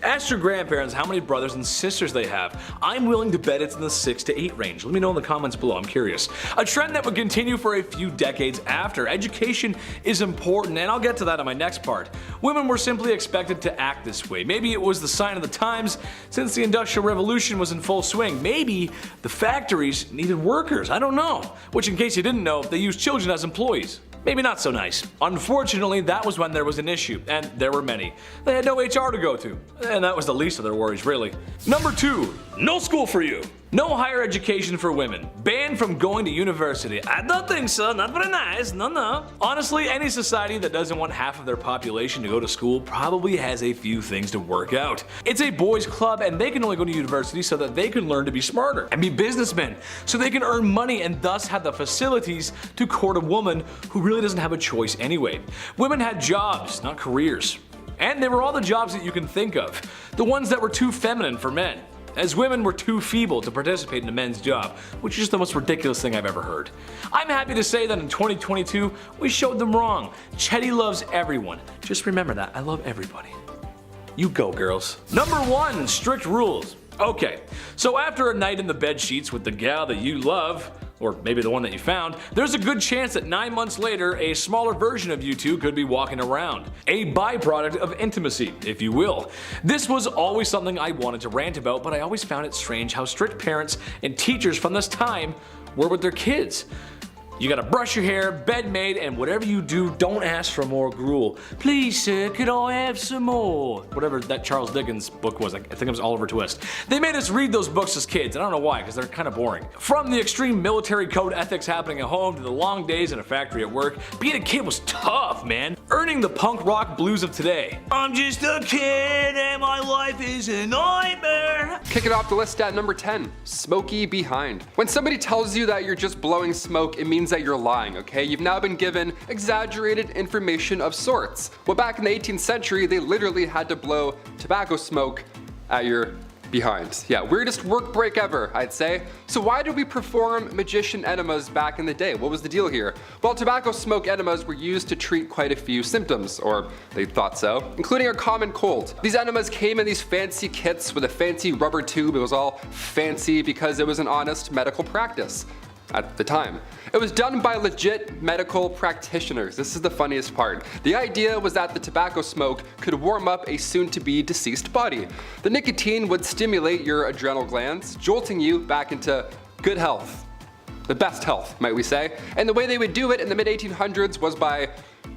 ask your grandparents how many brothers and sisters they have. I'm willing to bet it's in the 6 to 8 range. Let me know in the comments below, I'm curious. A trend that would continue for a few decades after. Education is important, and I'll get to that in my next part. Women were simply expected to act this way. Maybe it was the sign of the times since the Industrial Revolution was in full swing. Maybe the factories needed workers, I don't know. Which, in case you didn't know, they used children as employees. Maybe not so nice. Unfortunately, that was when there was an issue, and there were many. They had no HR to go to, and that was the least of their worries, really. Number 2, no school for you. No higher education for women. Banned from going to university. I don't think so, not very nice, no. Honestly, any society that doesn't want half of their population to go to school probably has a few things to work out. It's a boys' club, and they can only go to university so that they can learn to be smarter and be businessmen, so they can earn money and thus have the facilities to court a woman who really doesn't have a choice anyway. Women had jobs, not careers. And they were all the jobs that you can think of. The ones that were too feminine for men, as women were too feeble to participate in a men's job, which is just the most ridiculous thing I've ever heard. I'm happy to say that in 2022, we showed them wrong. Chetty loves everyone. Just remember that, I love everybody. You go, girls. Number 1, strict rules. Okay, so after a night in the bed sheets with the gal that you love, or maybe the one that you found, there's a good chance that 9 months later, a smaller version of you two could be walking around. A byproduct of intimacy, if you will. This was always something I wanted to rant about, but I always found it strange how strict parents and teachers from this time were with their kids. You gotta brush your hair, bed made, and whatever you do, don't ask for more gruel. Please, sir, could I have some more? Whatever that Charles Dickens book was, I think it was Oliver Twist. They made us read those books as kids, and I don't know why, because they're kind of boring. From the extreme military code ethics happening at home to the long days in a factory at work, being a kid was tough, man. Earning the punk rock blues of today. I'm just a kid and my life is a nightmare. Kicking off the list at number 10, smoky behind. When somebody tells you that you're just blowing smoke, it means that you're lying, okay? You've now been given exaggerated information of sorts. Well, back in the 18th century, they literally had to blow tobacco smoke at your behind. Yeah, weirdest work break ever, I'd say. So why did we perform magician enemas back in the day? What was the deal here? Well, tobacco smoke enemas were used to treat quite a few symptoms, or they thought so, including a common cold. These enemas came in these fancy kits with a fancy rubber tube. It was all fancy because it was an honest medical practice at the time. It was done by legit medical practitioners. This is the funniest part. The idea was that the tobacco smoke could warm up a soon-to-be deceased body. The nicotine would stimulate your adrenal glands, jolting you back into good health. The best health, might we say. And the way they would do it in the mid-1800s was by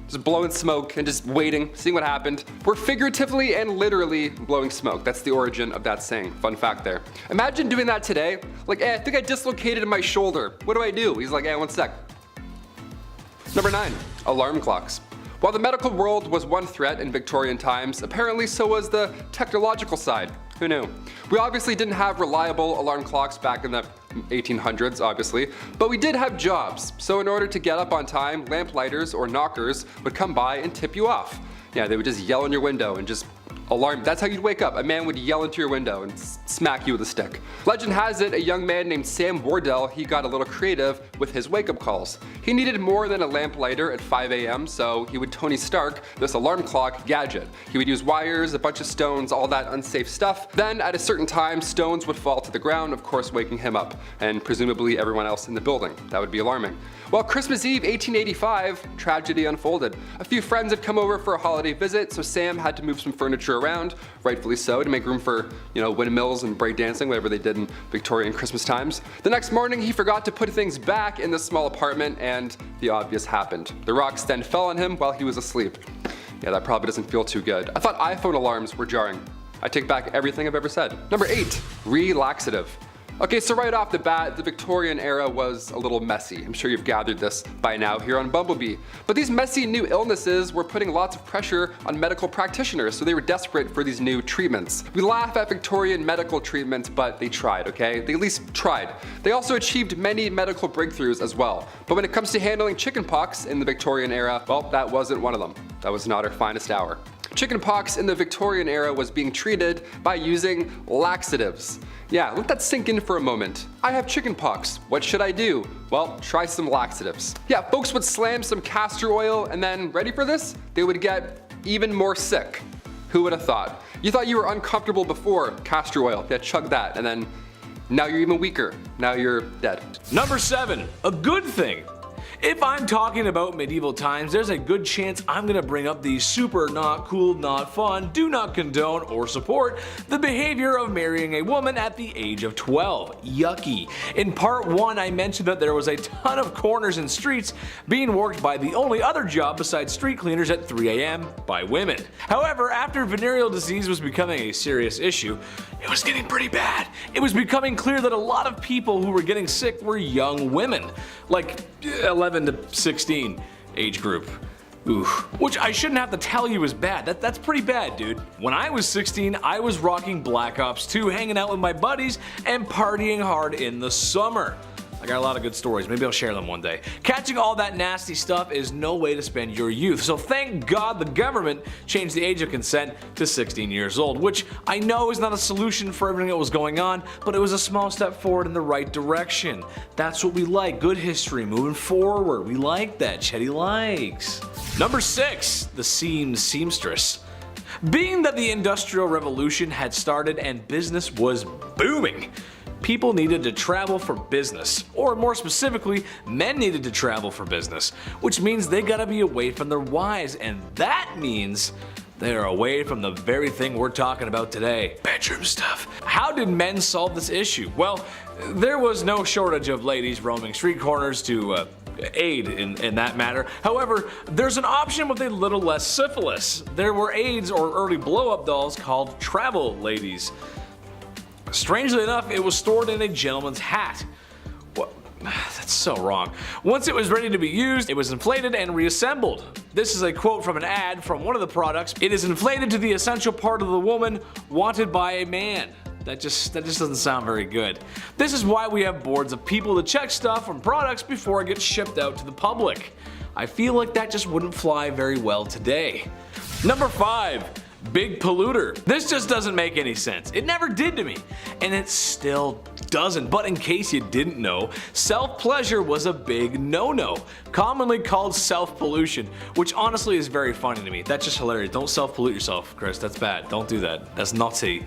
just blowing smoke and just waiting, seeing what happened. We're figuratively and literally blowing smoke. That's the origin of that saying. Fun fact there. Imagine doing that today. Like, I think I dislocated my shoulder. What do I do? He's like, one sec. Number 9, alarm clocks. While the medical world was one threat in Victorian times, apparently so was the technological side. Who knew? We obviously didn't have reliable alarm clocks back in the 1800s, obviously, but we did have jobs. So in order to get up on time, lamplighters or knockers would come by and tip you off. Yeah, they would just yell in your window and just alarm. That's how you'd wake up. A man would yell into your window and smack you with a stick. Legend has it, a young man named Sam Wardell, he got a little creative with his wake-up calls. He needed more than a lamplighter at 5 a.m., so he would Tony Stark this alarm clock gadget. He would use wires, a bunch of stones, all that unsafe stuff. Then at a certain time, stones would fall to the ground, of course waking him up, and presumably everyone else in the building. That would be alarming. Well, Christmas Eve 1885, tragedy unfolded. A few friends had come over for a holiday visit, so Sam had to move some furniture around, rightfully so, to make room for, windmills and breakdancing, whatever they did in Victorian Christmas times. The next morning, he forgot to put things back in the small apartment, and the obvious happened. The rocks then fell on him while he was asleep. Yeah, that probably doesn't feel too good. I thought iPhone alarms were jarring. I take back everything I've ever said. Number 8, relaxative. Okay, so right off the bat, the Victorian era was a little messy. I'm sure you've gathered this by now here on Bumblebee. But these messy new illnesses were putting lots of pressure on medical practitioners, so they were desperate for these new treatments. We laugh at Victorian medical treatments, but they tried, okay? They at least tried. They also achieved many medical breakthroughs as well. But when it comes to handling chickenpox in the Victorian era, well, that wasn't one of them. That was not our finest hour. Chickenpox in the Victorian era was being treated by using laxatives. Yeah, let that sink in for a moment. I have chickenpox. What should I do? Well, try some laxatives. Yeah, folks would slam some castor oil and then, ready for this? They would get even more sick. Who would have thought? You thought you were uncomfortable before, castor oil. Yeah, chug that, and then now you're even weaker. Now you're dead. Number 7, a good thing. If I'm talking about medieval times, there's a good chance I'm gonna bring up the super not cool, not fun, do not condone or support the behavior of marrying a woman at the age of 12. Yucky. In part 1, I mentioned that there was a ton of corners and streets being worked by the only other job besides street cleaners at 3 a.m. by women. However, after venereal disease was becoming a serious issue, it was getting pretty bad. It was becoming clear that a lot of people who were getting sick were young women, like 11 to 16 age group. Ooh. Which I shouldn't have to tell you is bad. That's pretty bad, dude. When I was 16, I was rocking Black Ops 2, hanging out with my buddies, and partying hard in the summer. I got a lot of good stories, maybe I'll share them one day. Catching all that nasty stuff is no way to spend your youth, so thank God the government changed the age of consent to 16 years old, which I know is not a solution for everything that was going on, but it was a small step forward in the right direction. That's what we like, good history moving forward. We like that, Chetty likes. Number 6, the seamstress. Being that the Industrial Revolution had started and business was booming, people needed to travel for business, or more specifically, men needed to travel for business, which means they gotta be away from their wives, and that means they are away from the very thing we're talking about today, bedroom stuff. How did men solve this issue? Well, there was no shortage of ladies roaming street corners to aid in that matter. However, there's an option with a little less syphilis. There were aids or early blow-up dolls called travel ladies. Strangely enough, it was stored in a gentleman's hat. What? That's so wrong. Once it was ready to be used, it was inflated and reassembled. This is a quote from an ad from one of the products. It is inflated to the essential part of the woman wanted by a man. That just doesn't sound very good. This is why we have boards of people to check stuff from products before it gets shipped out to the public. I feel like that just wouldn't fly very well today. Number 5. Big polluter. This just doesn't make any sense. It never did to me, and it still doesn't. But in case you didn't know, self-pleasure was a big no-no, commonly called self-pollution, which honestly is very funny to me. That's just hilarious. Don't self-pollute yourself, Chris. That's bad. Don't do that. That's naughty.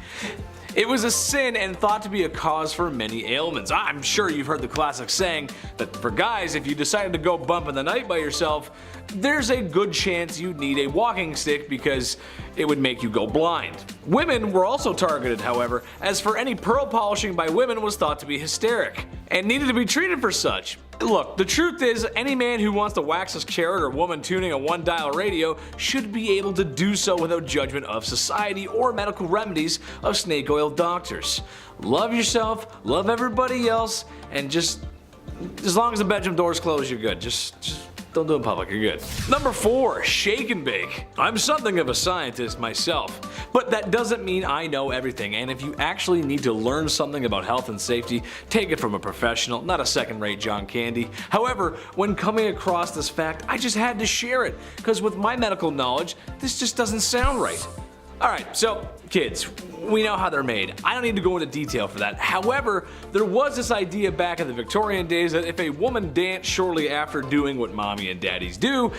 It was a sin and thought to be a cause for many ailments. I'm sure you've heard the classic saying that for guys, if you decided to go bump in the night by yourself, there's a good chance you'd need a walking stick because it would make you go blind. Women were also targeted, however, as for any pearl polishing by women was thought to be hysteric and needed to be treated for such. Look, the truth is, any man who wants to wax his carrot or woman tuning a one-dial radio should be able to do so without judgment of society or medical remedies of snake oil doctors. Love yourself, love everybody else, and just as long as the bedroom door's closed, you're good. Just don't do it in public, you're good. Number 4, shake and bake. I'm something of a scientist myself, but that doesn't mean I know everything, and if you actually need to learn something about health and safety, take it from a professional, not a second-rate John Candy. However, when coming across this fact, I just had to share it, because with my medical knowledge, this just doesn't sound right. Alright, so kids, we know how they're made. I don't need to go into detail for that. However, there was this idea back in the Victorian days that if a woman danced shortly after doing what mommy and daddies do,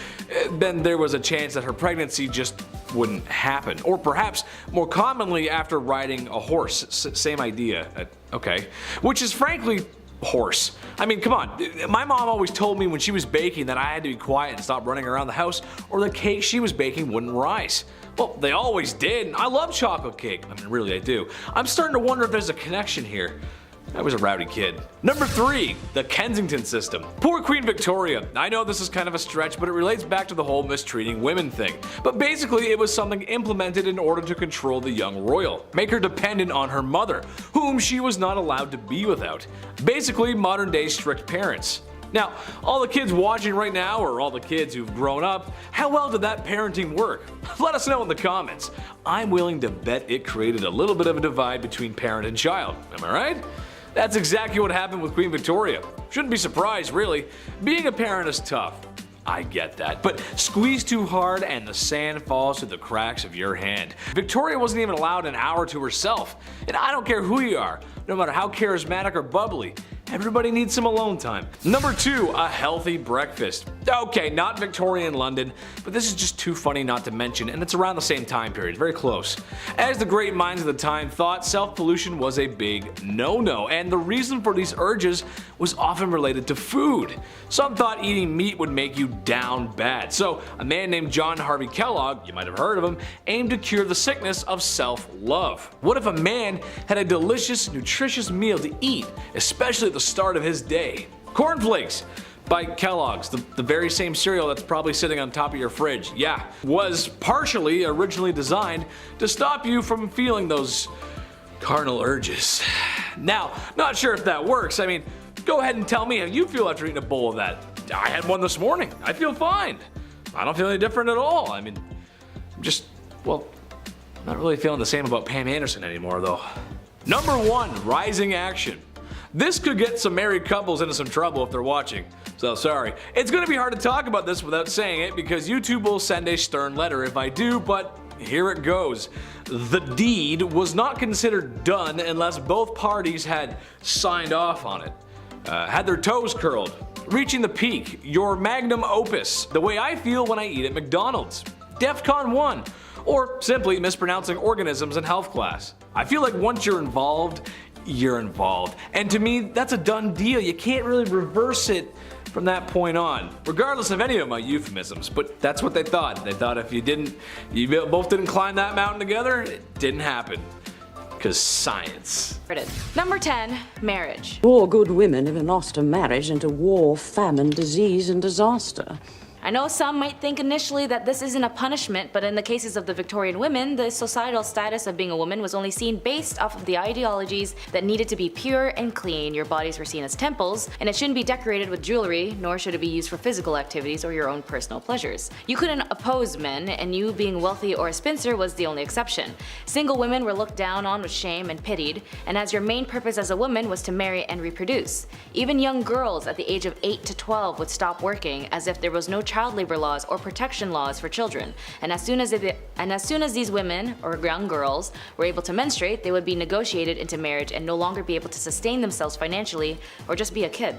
then there was a chance that her pregnancy just wouldn't happen. Or perhaps more commonly after riding a horse. Same idea. Okay. Which is frankly horse. I mean, come on. My mom always told me when she was baking that I had to be quiet and stop running around the house or the cake she was baking wouldn't rise. Well, they always did, and I love chocolate cake. I mean, really, I do. I'm starting to wonder if there's a connection here. I was a rowdy kid. Number 3, the Kensington system. Poor Queen Victoria. I know this is kind of a stretch, but it relates back to the whole mistreating women thing. But basically it was something implemented in order to control the young royal, make her dependent on her mother, whom she was not allowed to be without. Basically modern day strict parents. Now, all the kids watching right now, or all the kids who've grown up, how well did that parenting work? Let us know in the comments. I'm willing to bet it created a little bit of a divide between parent and child. Am I right? That's exactly what happened with Queen Victoria. Shouldn't be surprised, really. Being a parent is tough. I get that, but squeeze too hard and the sand falls through the cracks of your hand. Victoria wasn't even allowed an hour to herself, and I don't care who you are, no matter how charismatic or bubbly. Everybody needs some alone time. Number 2, a healthy breakfast. Okay, not Victorian London, but this is just too funny not to mention, and it's around the same time period, very close. As the great minds of the time thought, self-pollution was a big no-no, and the reason for these urges was often related to food. Some thought eating meat would make you down bad, so a man named John Harvey Kellogg, you might have heard of him, aimed to cure the sickness of self-love. What if a man had a delicious, nutritious meal to eat, especially at the start of his day? Cornflakes by Kellogg's, the very same cereal that's probably sitting on top of your fridge, yeah, was partially originally designed to stop you from feeling those carnal urges. Now, not sure if that works. I mean, go ahead and tell me how you feel after eating a bowl of that. I had one this morning. I feel fine. I don't feel any different at all. I mean, I'm just, well, not really feeling the same about Pam Anderson anymore though. Number 1, rising action. This could get some married couples into some trouble if they're watching, so sorry. It's gonna be hard to talk about this without saying it because YouTube will send a stern letter if I do, but here it goes. The deed was not considered done unless both parties had signed off on it, had their toes curled, reaching the peak, your magnum opus, the way I feel when I eat at McDonald's, DEFCON 1, or simply mispronouncing organisms in health class. I feel like once you're involved, and to me that's a done deal. You can't really reverse it from that point on, regardless of any of my euphemisms, but that's what they thought. They thought if you both didn't climb that mountain together, it didn't happen. Because science. Number 10, marriage. All good women have lost a marriage into war, famine, disease, and disaster. I know some might think initially that this isn't a punishment, but in the cases of the Victorian women, the societal status of being a woman was only seen based off of the ideologies that needed to be pure and clean. Your bodies were seen as temples, and it shouldn't be decorated with jewelry, nor should it be used for physical activities or your own personal pleasures. You couldn't oppose men, and you being wealthy or a spinster was the only exception. Single women were looked down on with shame and pitied, and as your main purpose as a woman was to marry and reproduce. Even young girls at the age of 8 to 12 would stop working as if there was no child labor laws or protection laws for children, and as soon as these women or young girls were able to menstruate, they would be negotiated into marriage and no longer be able to sustain themselves financially or just be a kid.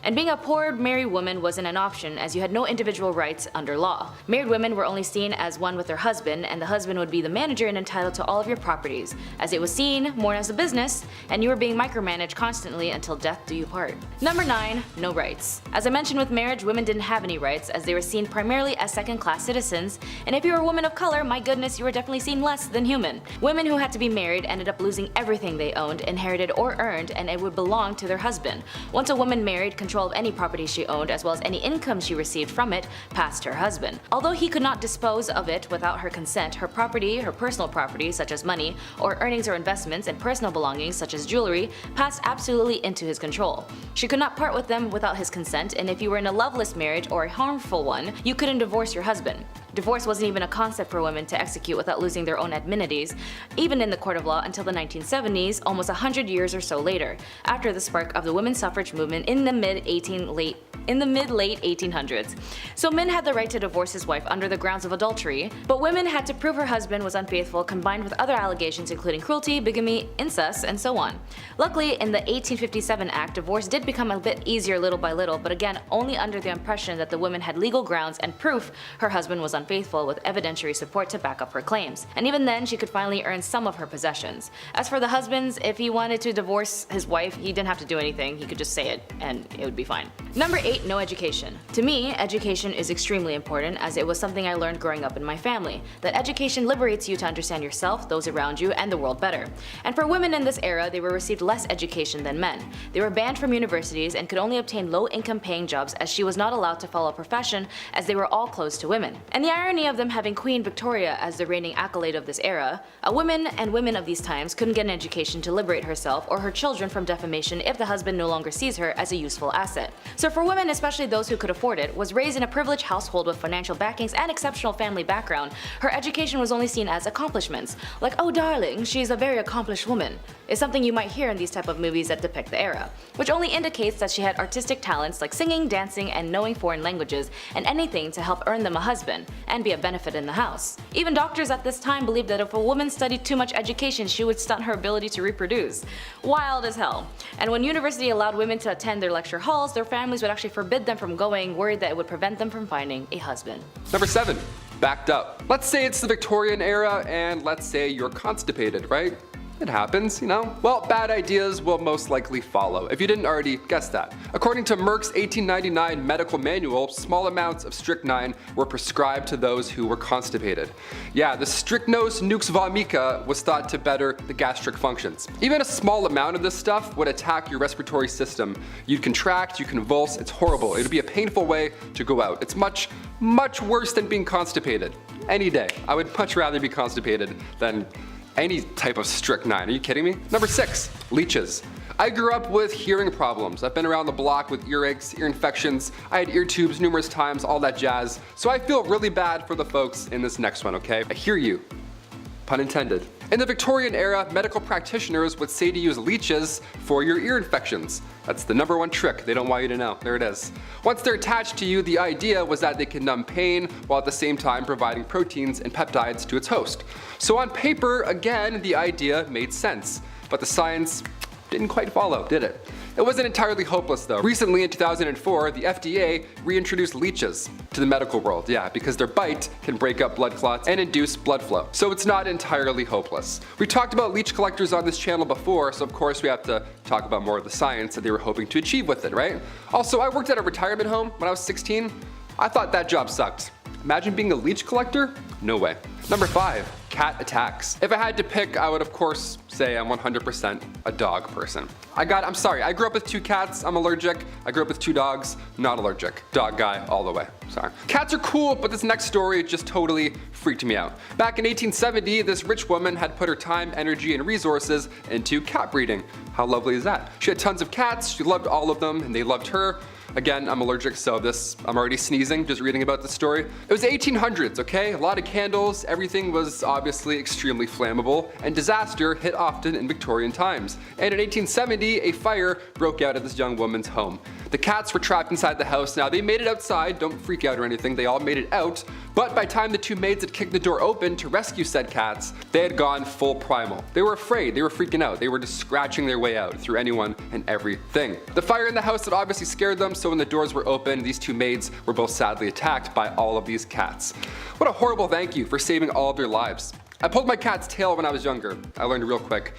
And being a poor married woman wasn't an option as you had no individual rights under law. Married women were only seen as one with their husband, and the husband would be the manager and entitled to all of your properties, as it was seen more as a business, and you were being micromanaged constantly until death do you part. Number 9, no rights. As I mentioned with marriage, women didn't have any rights as they were seen primarily as second-class citizens, and if you were a woman of color, my goodness, you were definitely seen less than human. Women who had to be married ended up losing everything they owned, inherited, or earned, and it would belong to their husband. Once a woman married, control of any property she owned as well as any income she received from it passed her husband. Although he could not dispose of it without her consent, her property, her personal property such as money or earnings or investments, and personal belongings such as jewelry passed absolutely into his control. She could not part with them without his consent, and if you were in a loveless marriage or a harmful one, you couldn't divorce your husband. Divorce wasn't even a concept for women to execute without losing their own amenities, even in the court of law until the 1970s, almost 100 years or so later, after the spark of the women's suffrage movement in the mid-late 1800s. So men had the right to divorce his wife under the grounds of adultery, but women had to prove her husband was unfaithful combined with other allegations including cruelty, bigamy, incest, and so on. Luckily, in the 1857 Act, divorce did become a bit easier little by little, but again only under the impression that the woman had legal grounds and proof her husband was unfaithful with evidentiary support to back up her claims. And even then, she could finally earn some of her possessions. As for the husbands, if he wanted to divorce his wife, he didn't have to do anything, he could just say it and it would be fine. Number 8, no education. To me, education is extremely important, as it was something I learned growing up in my family, that education liberates you to understand yourself, those around you, and the world better. And for women in this era, they were received less education than men. They were banned from universities and could only obtain low-income paying jobs, as she was not allowed to follow a profession, as they were all closed to women. And the irony of them having Queen Victoria as the reigning accolade of this era, a woman and women of these times couldn't get an education to liberate herself or her children from defamation if the husband no longer sees her as a useful asset. So for women, especially those who could afford it, was raised in a privileged household with financial backings and exceptional family background, her education was only seen as accomplishments. Like, oh darling, she's a very accomplished woman, is something you might hear in these type of movies that depict the era, which only indicates that she had artistic talents like singing, dancing, and knowing foreign languages, and anything to help earn them a husband and be a benefit in the house. Even doctors at this time believed that if a woman studied too much education, she would stunt her ability to reproduce. Wild as hell. And when university allowed women to attend their lecture halls, their families would actually forbid them from going, worried that it would prevent them from finding a husband. Number 7, backed up. Let's say it's the Victorian era and let's say you're constipated, right? It happens, you know? Well, bad ideas will most likely follow, if you didn't already guess that. According to Merck's 1899 medical manual, small amounts of strychnine were prescribed to those who were constipated. Yeah, the strychnos nux vomica was thought to better the gastric functions. Even a small amount of this stuff would attack your respiratory system. You'd contract, you convulse, it's horrible. It would be a painful way to go out. It's much worse than being constipated. Any day. I would much rather be constipated than any type of strychnine. Are you kidding me? Number 6, leeches. I grew up with hearing problems. I've been around the block with earaches, ear infections. I had ear tubes numerous times, all that jazz. So I feel really bad for the folks in this next one, okay? I hear you. Pun intended. In the Victorian era, medical practitioners would say to use leeches for your ear infections. That's the number one trick they don't want you to know. There it is. Once they're attached to you, the idea was that they can numb pain while at the same time providing proteins and peptides to its host. So on paper, again, the idea made sense, but the science didn't quite follow, did it? It wasn't entirely hopeless though. Recently in 2004, the FDA reintroduced leeches to the medical world, yeah, because their bite can break up blood clots and induce blood flow. So it's not entirely hopeless. We talked about leech collectors on this channel before, so of course we have to talk about more of the science that they were hoping to achieve with it, right? Also, I worked at a retirement home when I was 16. I thought that job sucked. Imagine being a leech collector? No way. Number 5, cat attacks. If I had to pick, I would of course say I'm 100% a dog person. I grew up with 2 cats, I'm allergic. I grew up with 2 dogs, not allergic. Dog guy all the way, sorry. Cats are cool, but this next story just totally freaked me out. Back in 1870, this rich woman had put her time, energy, and resources into cat breeding. How lovely is that? She had tons of cats, she loved all of them, and they loved her. Again, I'm allergic, so I'm already sneezing just reading about this story. It was the 1800s, okay? A lot of candles, everything was obviously extremely flammable, and disaster hit often in Victorian times. And in 1870, a fire broke out at this young woman's home. The cats were trapped inside the house. Now, they made it outside, don't freak out or anything, they all made it out, but by the time the 2 maids had kicked the door open to rescue said cats, they had gone full primal. They were afraid, they were freaking out, they were just scratching their way out through anyone and everything. The fire in the house had obviously scared them, so when the doors were open, these 2 maids were both sadly attacked by all of these cats. What a horrible thank you for saving all of their lives. I pulled my cat's tail when I was younger. I learned real quick,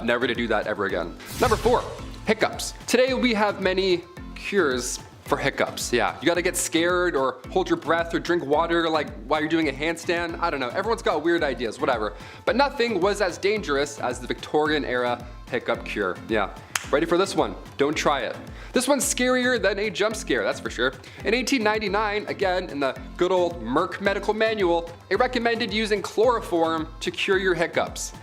never to do that ever again. Number 4, hiccups. Today we have many cures for hiccups. Yeah, you gotta get scared or hold your breath or drink water like while you're doing a handstand. I don't know, everyone's got weird ideas, whatever. But nothing was as dangerous as the Victorian era hiccup cure. Yeah, ready for this one? Don't try it. This one's scarier than a jump scare, that's for sure. In 1899, again, in the good old Merck medical manual, it recommended using chloroform to cure your hiccups.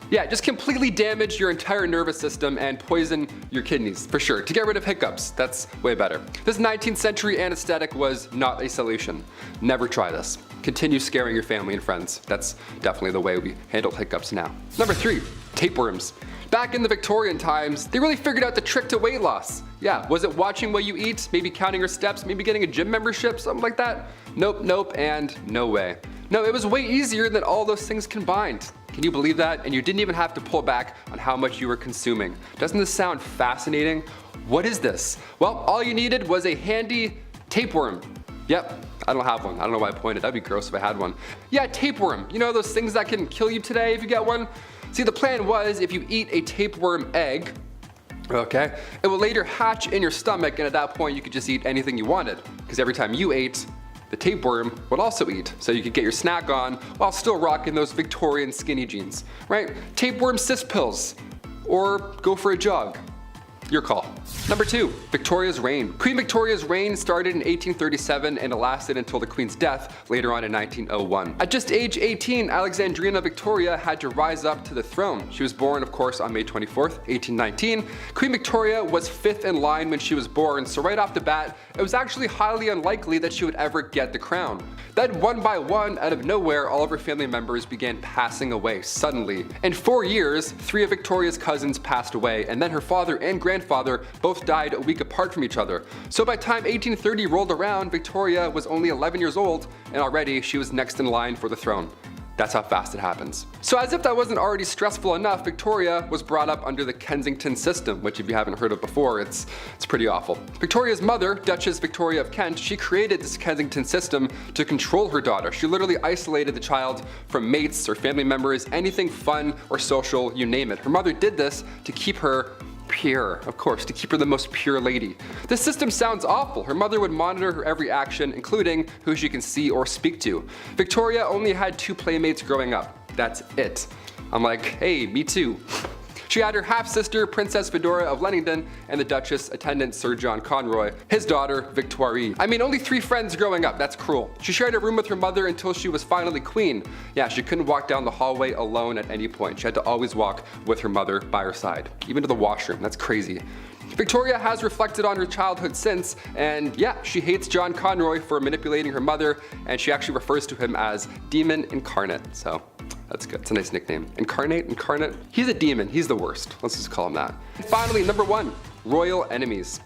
Yeah, just completely damage your entire nervous system and poison your kidneys, for sure. To get rid of hiccups, that's way better. This 19th century anesthetic was not a solution. Never try this. Continue scaring your family and friends. That's definitely the way we handle hiccups now. Number 3, tapeworms. Back in the Victorian times, they really figured out the trick to weight loss. Yeah, was it watching what you eat, maybe counting your steps, maybe getting a gym membership, something like that? Nope, and no way. No, it was way easier than all those things combined. Can you believe that? And you didn't even have to pull back on how much you were consuming. Doesn't this sound fascinating? What is this? Well, all you needed was a handy tapeworm. Yep, I don't have one. I don't know why I pointed. That'd be gross if I had one. Yeah, tapeworm. You know those things that can kill you today if you get one? See, the plan was if you eat a tapeworm egg, Okay? It will later hatch in your stomach, and at that point you could just eat anything you wanted, because every time you ate, the tapeworm would also eat, so you could get your snack on while still rocking those Victorian skinny jeans, right? Tapeworm cyst pills, or go for a jog. Your call. Number 2, Victoria's reign. Queen Victoria's reign started in 1837 and it lasted until the Queen's death later on in 1901. At just age 18, Alexandrina Victoria had to rise up to the throne. She was born, of course, on May 24th, 1819. Queen Victoria was 5th in line when she was born, so right off the bat, it was actually highly unlikely that she would ever get the crown. Then one by one, out of nowhere, all of her family members began passing away suddenly. In 4 years, 3 of Victoria's cousins passed away, and then her father and grandfather both died a week apart from each other. So by the time 1830 rolled around, Victoria was only 11 years old, and already she was next in line for the throne. That's how fast it happens. So as if that wasn't already stressful enough, Victoria was brought up under the Kensington system, which if you haven't heard of before, it's pretty awful. Victoria's mother, Duchess Victoria of Kent, she created this Kensington system to control her daughter. She literally isolated the child from mates or family members, anything fun or social, you name it. Her mother did this to keep her pure, of course, to keep her the most pure lady. This system sounds awful. Her mother would monitor her every action, including who she can see or speak to. Victoria only had 2 playmates growing up. That's it. I'm like, hey, me too. She had her half-sister, Princess Fedora of Leamington, and the Duchess attendant Sir John Conroy, his daughter, Victoire. I mean, only 3 friends growing up, that's cruel. She shared a room with her mother until she was finally queen. Yeah, she couldn't walk down the hallway alone at any point. She had to always walk with her mother by her side, even to the washroom. That's crazy. Victoria has reflected on her childhood since, and yeah, she hates John Conroy for manipulating her mother, and she actually refers to him as Demon Incarnate, so that's good. It's a nice nickname. Incarnate? He's a demon. He's the worst. Let's just call him that. And finally, number 1, royal enemies.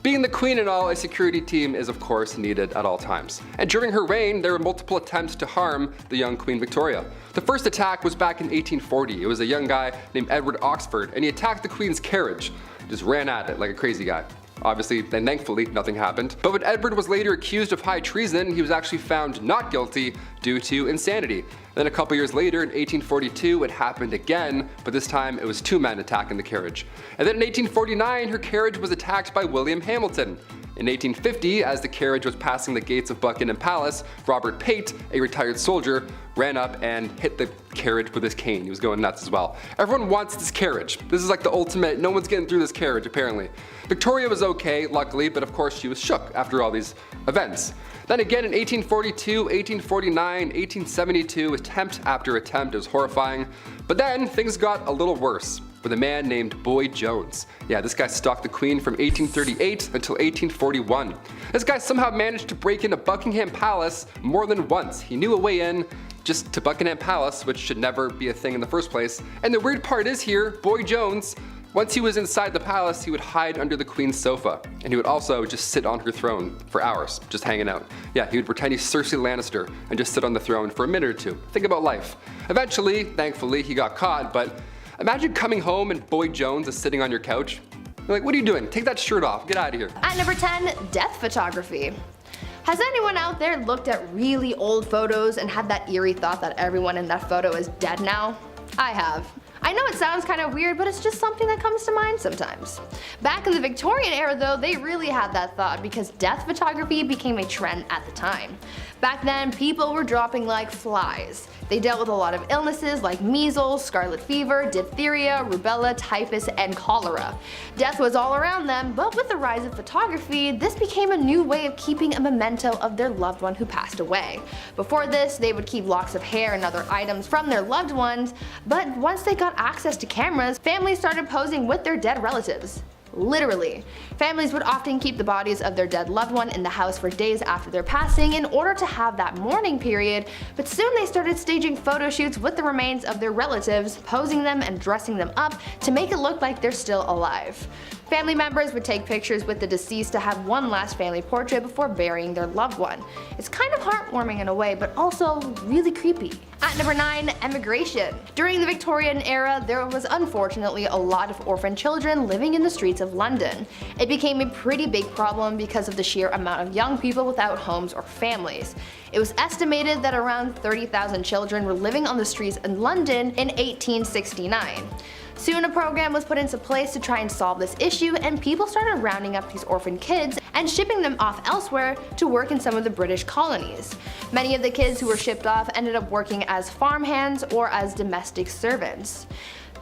Being the queen and all, a security team is of course needed at all times. And during her reign, there were multiple attempts to harm the young Queen Victoria. The first attack was back in 1840. It was a young guy named Edward Oxford, and he attacked the Queen's carriage. Just ran at it like a crazy guy. Obviously, and thankfully, nothing happened. But when Edward was later accused of high treason, he was actually found not guilty due to insanity. Then a couple years later, in 1842, it happened again, but this time it was 2 men attacking the carriage. And then in 1849, her carriage was attacked by William Hamilton. In 1850, as the carriage was passing the gates of Buckingham Palace, Robert Pate, a retired soldier, ran up and hit the carriage with his cane. He was going nuts as well. Everyone wants this carriage. This is like the ultimate, no one's getting through this carriage apparently. Victoria was okay, luckily, but of course she was shook after all these events. Then again in 1842, 1849, 1872, attempt after attempt, it was horrifying. But then things got a little worse with a man named Boy Jones. Yeah, this guy stalked the Queen from 1838 until 1841. This guy somehow managed to break into Buckingham Palace more than once. He knew a way in just to Buckingham Palace, which should never be a thing in the first place. And the weird part is here, Boy Jones, once he was inside the palace, he would hide under the Queen's sofa, and he would also just sit on her throne for hours, just hanging out. Yeah, he would pretend he's Cersei Lannister and just sit on the throne for a minute or 2. Think about life. Eventually, thankfully, he got caught, but imagine coming home and Boy Jones is sitting on your couch. You're like, what are you doing? Take that shirt off, get out of here. At number 10, death photography. Has anyone out there looked at really old photos and had that eerie thought that everyone in that photo is dead now? I have. I know it sounds kind of weird, but it's just something that comes to mind sometimes. Back in the Victorian era though, they really had that thought because death photography became a trend at the time. Back then, people were dropping like flies. They dealt with a lot of illnesses like measles, scarlet fever, diphtheria, rubella, typhus, and cholera. Death was all around them, but with the rise of photography, this became a new way of keeping a memento of their loved one who passed away. Before this, they would keep locks of hair and other items from their loved ones, but once they got access to cameras, families started posing with their dead relatives. Literally. Families would often keep the bodies of their dead loved one in the house for days after their passing in order to have that mourning period, but soon they started staging photo shoots with the remains of their relatives, posing them and dressing them up to make it look like they're still alive. Family members would take pictures with the deceased to have one last family portrait before burying their loved one. It's kind of heartwarming in a way, but also really creepy. At number 9, emigration. During the Victorian era, there was unfortunately a lot of orphan children living in the streets of London. It became a pretty big problem because of the sheer amount of young people without homes or families. It was estimated that around 30,000 children were living on the streets in London in 1869. Soon a program was put into place to try and solve this issue, and people started rounding up these orphan kids and shipping them off elsewhere to work in some of the British colonies. Many of the kids who were shipped off ended up working as farmhands or as domestic servants.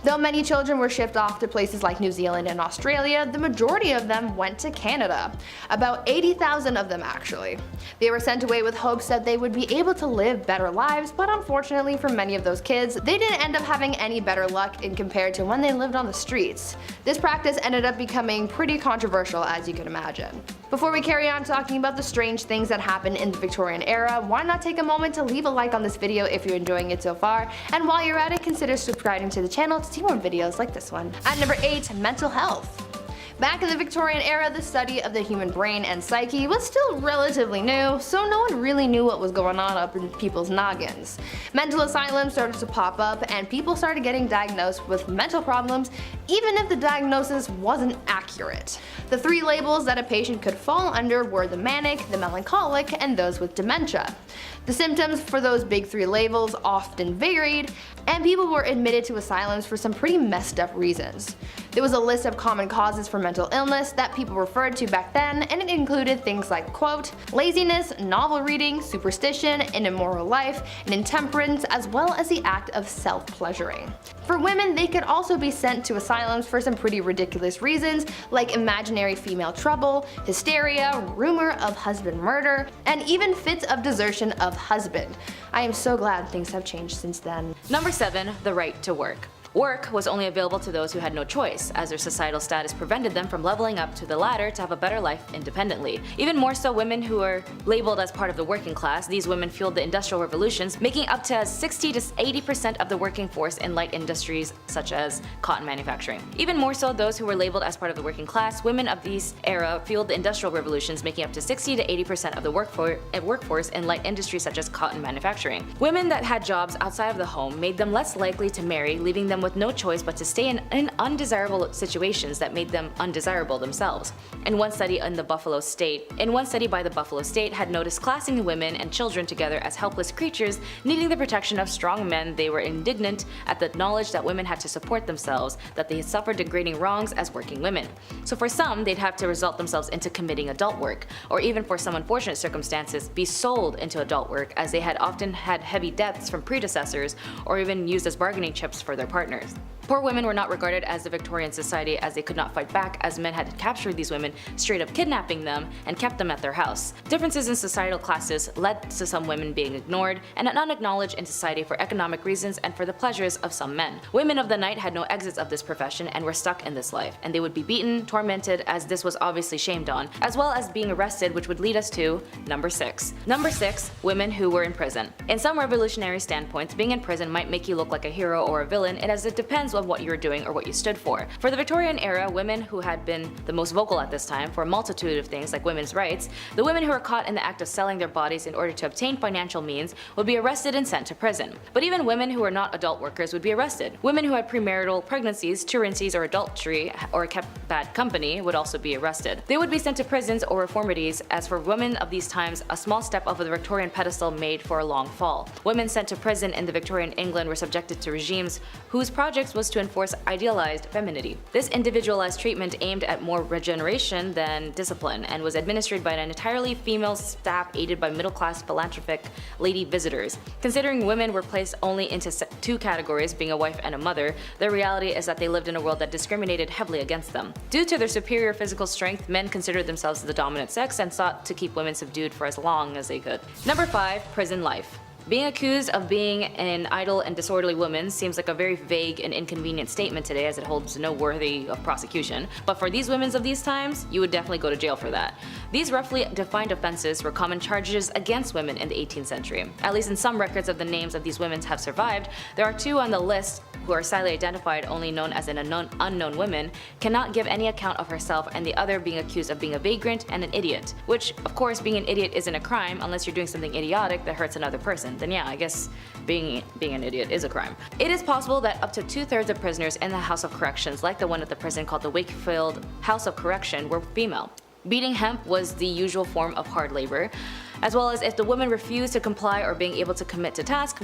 Though many children were shipped off to places like New Zealand and Australia, the majority of them went to Canada. About 80,000 of them actually. They were sent away with hopes that they would be able to live better lives, but unfortunately for many of those kids, they didn't end up having any better luck in compared to when they lived on the streets. This practice ended up becoming pretty controversial, as you can imagine. Before we carry on talking about the strange things that happened in the Victorian era, why not take a moment to leave a like on this video if you're enjoying it so far, and while you're at it, consider subscribing to the channel to see more videos like this one. At number 8, mental health. Back in the Victorian era, the study of the human brain and psyche was still relatively new, so no one really knew what was going on up in people's noggins. Mental asylums started to pop up, and people started getting diagnosed with mental problems even if the diagnosis wasn't accurate. The 3 labels that a patient could fall under were the manic, the melancholic, and those with dementia. The symptoms for those big 3 labels often varied, and people were admitted to asylums for some pretty messed up reasons. There was a list of common causes for mental illness that people referred to back then, and it included things like, quote, laziness, novel reading, superstition, an immoral life, and intemperance, as well as the act of self-pleasuring. For women, they could also be sent to asylums for some pretty ridiculous reasons, like imaginary female trouble, hysteria, rumor of husband murder, and even fits of desertion of husband. I am so glad things have changed since then. Number 7, the right to work. Work was only available to those who had no choice, as their societal status prevented them from leveling up to the ladder to have a better life independently. Even more so, women who were labeled as part of the working class, these women fueled the industrial revolutions, making up to 60 to 80% of the working force in light industries such as cotton manufacturing. Even more so, those who were labeled as part of the working class, women of this era fueled the industrial revolutions, making up to 60 to 80% of the workforce in light industries such as cotton manufacturing. Women that had jobs outside of the home made them less likely to marry, leaving them with no choice but to stay in undesirable situations that made them undesirable themselves. In one study by the Buffalo State had noticed classing women and children together as helpless creatures needing the protection of strong men. They were indignant at the knowledge that women had to support themselves, that they had suffered degrading wrongs as working women. So for some, they'd have to result themselves into committing adult work, or even for some unfortunate circumstances, be sold into adult work, as they had often had heavy debts from predecessors or even used as bargaining chips for their partners. Poor women were not regarded as the Victorian society, as they could not fight back, as men had captured these women, straight up kidnapping them and kept them at their house. Differences in societal classes led to some women being ignored and not acknowledged in society for economic reasons and for the pleasures of some men. Women of the night had no exits of this profession and were stuck in this life, and they would be beaten, tormented, as this was obviously shamed on, as well as being arrested, which would lead us to number 6. Number 6, women who were in prison. In some revolutionary standpoints, being in prison might make you look like a hero or a villain, as it depends on what you were doing or what you stood for. For the Victorian era, women who had been the most vocal at this time for a multitude of things like women's rights, the women who were caught in the act of selling their bodies in order to obtain financial means would be arrested and sent to prison. But even women who were not adult workers would be arrested. Women who had premarital pregnancies, truancies, or adultery, or kept bad company would also be arrested. They would be sent to prisons or reformities, as for women of these times, a small step off of the Victorian pedestal made for a long fall. Women sent to prison in the Victorian England were subjected to regimes whose project was to enforce idealized femininity. This individualized treatment aimed at more regeneration than discipline, and was administered by an entirely female staff aided by middle-class philanthropic lady visitors. Considering women were placed only into 2 categories, being a wife and a mother, the reality is that they lived in a world that discriminated heavily against them. Due to their superior physical strength, men considered themselves the dominant sex and sought to keep women subdued for as long as they could. Number 5, prison life. Being accused of being an idle and disorderly woman seems like a very vague and inconvenient statement today, as it holds no worthy of prosecution, but for these women of these times, you would definitely go to jail for that. These roughly defined offenses were common charges against women in the 18th century. At least in some records of the names of these women have survived, there are 2 on the list who are sadly identified only known as an unknown woman, cannot give any account of herself, and the other being accused of being a vagrant and an idiot. Which, of course, being an idiot isn't a crime unless you're doing something idiotic that hurts another person. Then yeah, I guess being an idiot is a crime. It is possible that up to 2/3 of prisoners in the House of Corrections, like the one at the prison called the Wakefield House of Correction, were female. Beating hemp was the usual form of hard labor. as well as if the women refused to comply or being able to commit to tasks,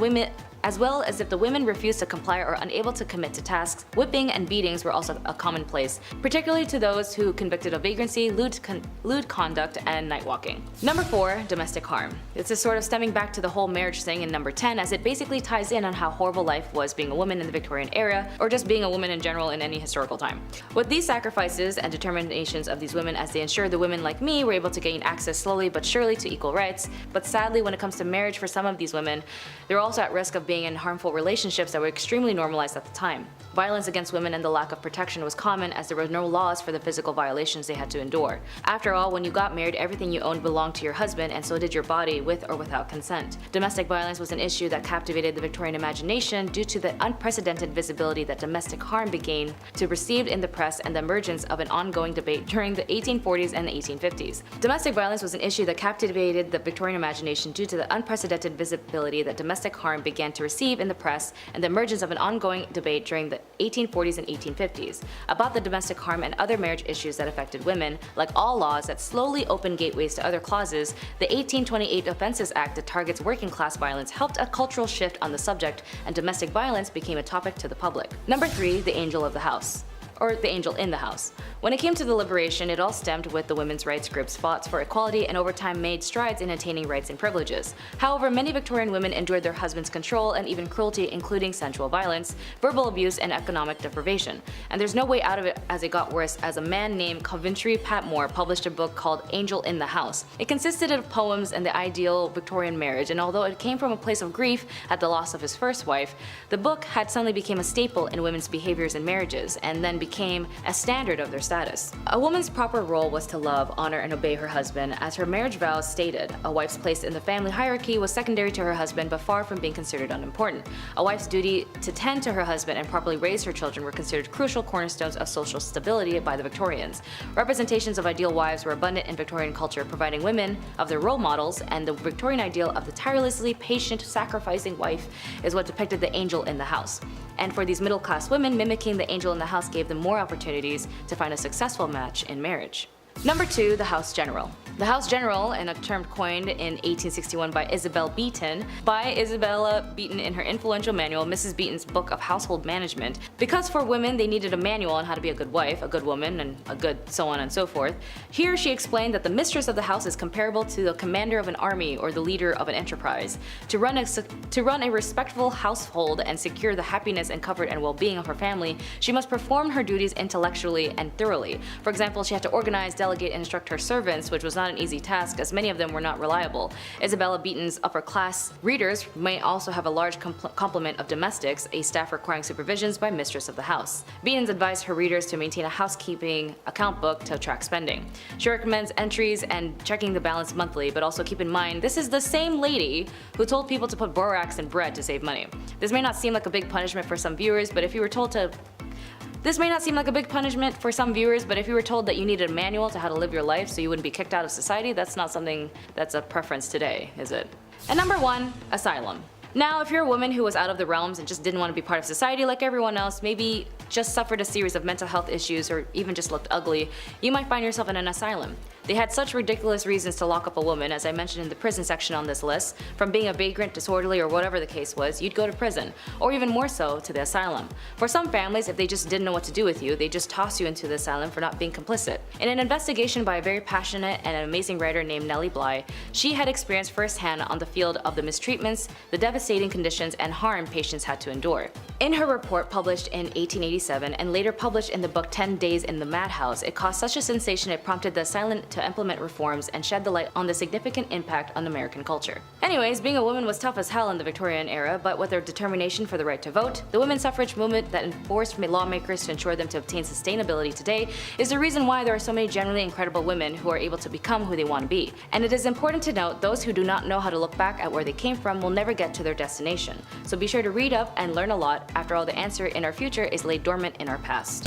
whipping and beatings were also a commonplace, particularly to those who convicted of vagrancy, lewd conduct, and night walking. Number 4, domestic harm. This is sort of stemming back to the whole marriage thing in number 10, as it basically ties in on how horrible life was being a woman in the Victorian era, or just being a woman in general in any historical time. With these sacrifices and determinations of these women, as they ensured the women like me were able to gain access slowly but surely to equal rights, but sadly when it comes to marriage for some of these women, they're also at risk of being in harmful relationships that were extremely normalized at the time. Violence against women and the lack of protection was common, as there were no laws for the physical violations they had to endure. After all, when you got married, everything you owned belonged to your husband, and so did your body, with or without consent. Domestic violence was an issue that captivated the Victorian imagination due to the unprecedented visibility that domestic harm began to receive in the press and the emergence of an ongoing debate during the 1840s and the 1850s. Domestic violence was an issue that captivated the Victorian imagination due to the unprecedented visibility that domestic harm began to receive in the press and the emergence of an ongoing debate during the 1840s and 1850s about the domestic harm and other marriage issues that affected women. Like all laws that slowly opened gateways to other clauses, the 1828 Offences Act that targets working class violence helped a cultural shift on the subject, and domestic violence became a topic to the public. Number 3, the angel of the house. Or the angel in the house. When it came to the liberation, it all stemmed with the women's rights group's fought for equality and over time made strides in attaining rights and privileges. However, many Victorian women endured their husband's control and even cruelty, including sensual violence, verbal abuse, and economic deprivation. And there's no way out of it, as it got worse, as a man named Coventry Patmore published a book called Angel in the House. It consisted of poems and the ideal Victorian marriage, and although it came from a place of grief at the loss of his first wife, the book had suddenly become a staple in women's behaviors in marriages, and then became a standard of their status. A woman's proper role was to love, honor, and obey her husband, as her marriage vows stated. A wife's place in the family hierarchy was secondary to her husband, but far from being considered unimportant. A wife's duty to tend to her husband and properly raise her children were considered crucial cornerstones of social stability by the Victorians. Representations of ideal wives were abundant in Victorian culture, providing women of their role models, and the Victorian ideal of the tirelessly patient, sacrificing wife is what depicted the angel in the house. And for these middle-class women, mimicking the angel in the house gave them more opportunities to find a successful match in marriage. Number 2, the House General. The House General, and a term coined in 1861 by Isabella Beeton in her influential manual, Mrs. Beeton's Book of Household Management. Because for women they needed a manual on how to be a good wife, a good woman, and a good so on and so forth. Here she explained that the mistress of the house is comparable to the commander of an army or the leader of an enterprise. To run a respectful household and secure the happiness and comfort and well-being of her family, she must perform her duties intellectually and thoroughly. For example, she had to organize, delegate, and instruct her servants, which was not an easy task as many of them were not reliable. Isabella Beeton's upper-class readers may also have a large complement of domestics, a staff requiring supervisions by mistress of the house. Beeton's advised her readers to maintain a housekeeping account book to track spending. She recommends entries and checking the balance monthly, but also keep in mind this is the same lady who told people to put borax in bread to save money. This may not seem like a big punishment for some viewers, but if you were told that you needed a manual to how to live your life so you wouldn't be kicked out of society, that's not something that's a preference today, is it? And number 1, asylum. Now, if you're a woman who was out of the realms and just didn't want to be part of society like everyone else, maybe just suffered a series of mental health issues or even just looked ugly, you might find yourself in an asylum. They had such ridiculous reasons to lock up a woman, as I mentioned in the prison section on this list. From being a vagrant, disorderly, or whatever the case was, you'd go to prison, or even more so, to the asylum. For some families, if they just didn't know what to do with you, they just toss you into the asylum for not being complicit. In an investigation by a very passionate and amazing writer named Nellie Bly, she had experienced firsthand on the field of the mistreatments, the devastating conditions, and harm patients had to endure. In her report published in 1887 and later published in the book 10 Days in the Madhouse, it caused such a sensation it prompted the asylum to implement reforms and shed the light on the significant impact on American culture. Anyways, being a woman was tough as hell in the Victorian era, but with their determination for the right to vote, the women's suffrage movement that enforced lawmakers to ensure them to obtain sustainability today is the reason why there are so many genuinely incredible women who are able to become who they want to be. And it is important to note those who do not know how to look back at where they came from will never get to their destination. So be sure to read up and learn a lot. After all, the answer in our future is laid dormant in our past.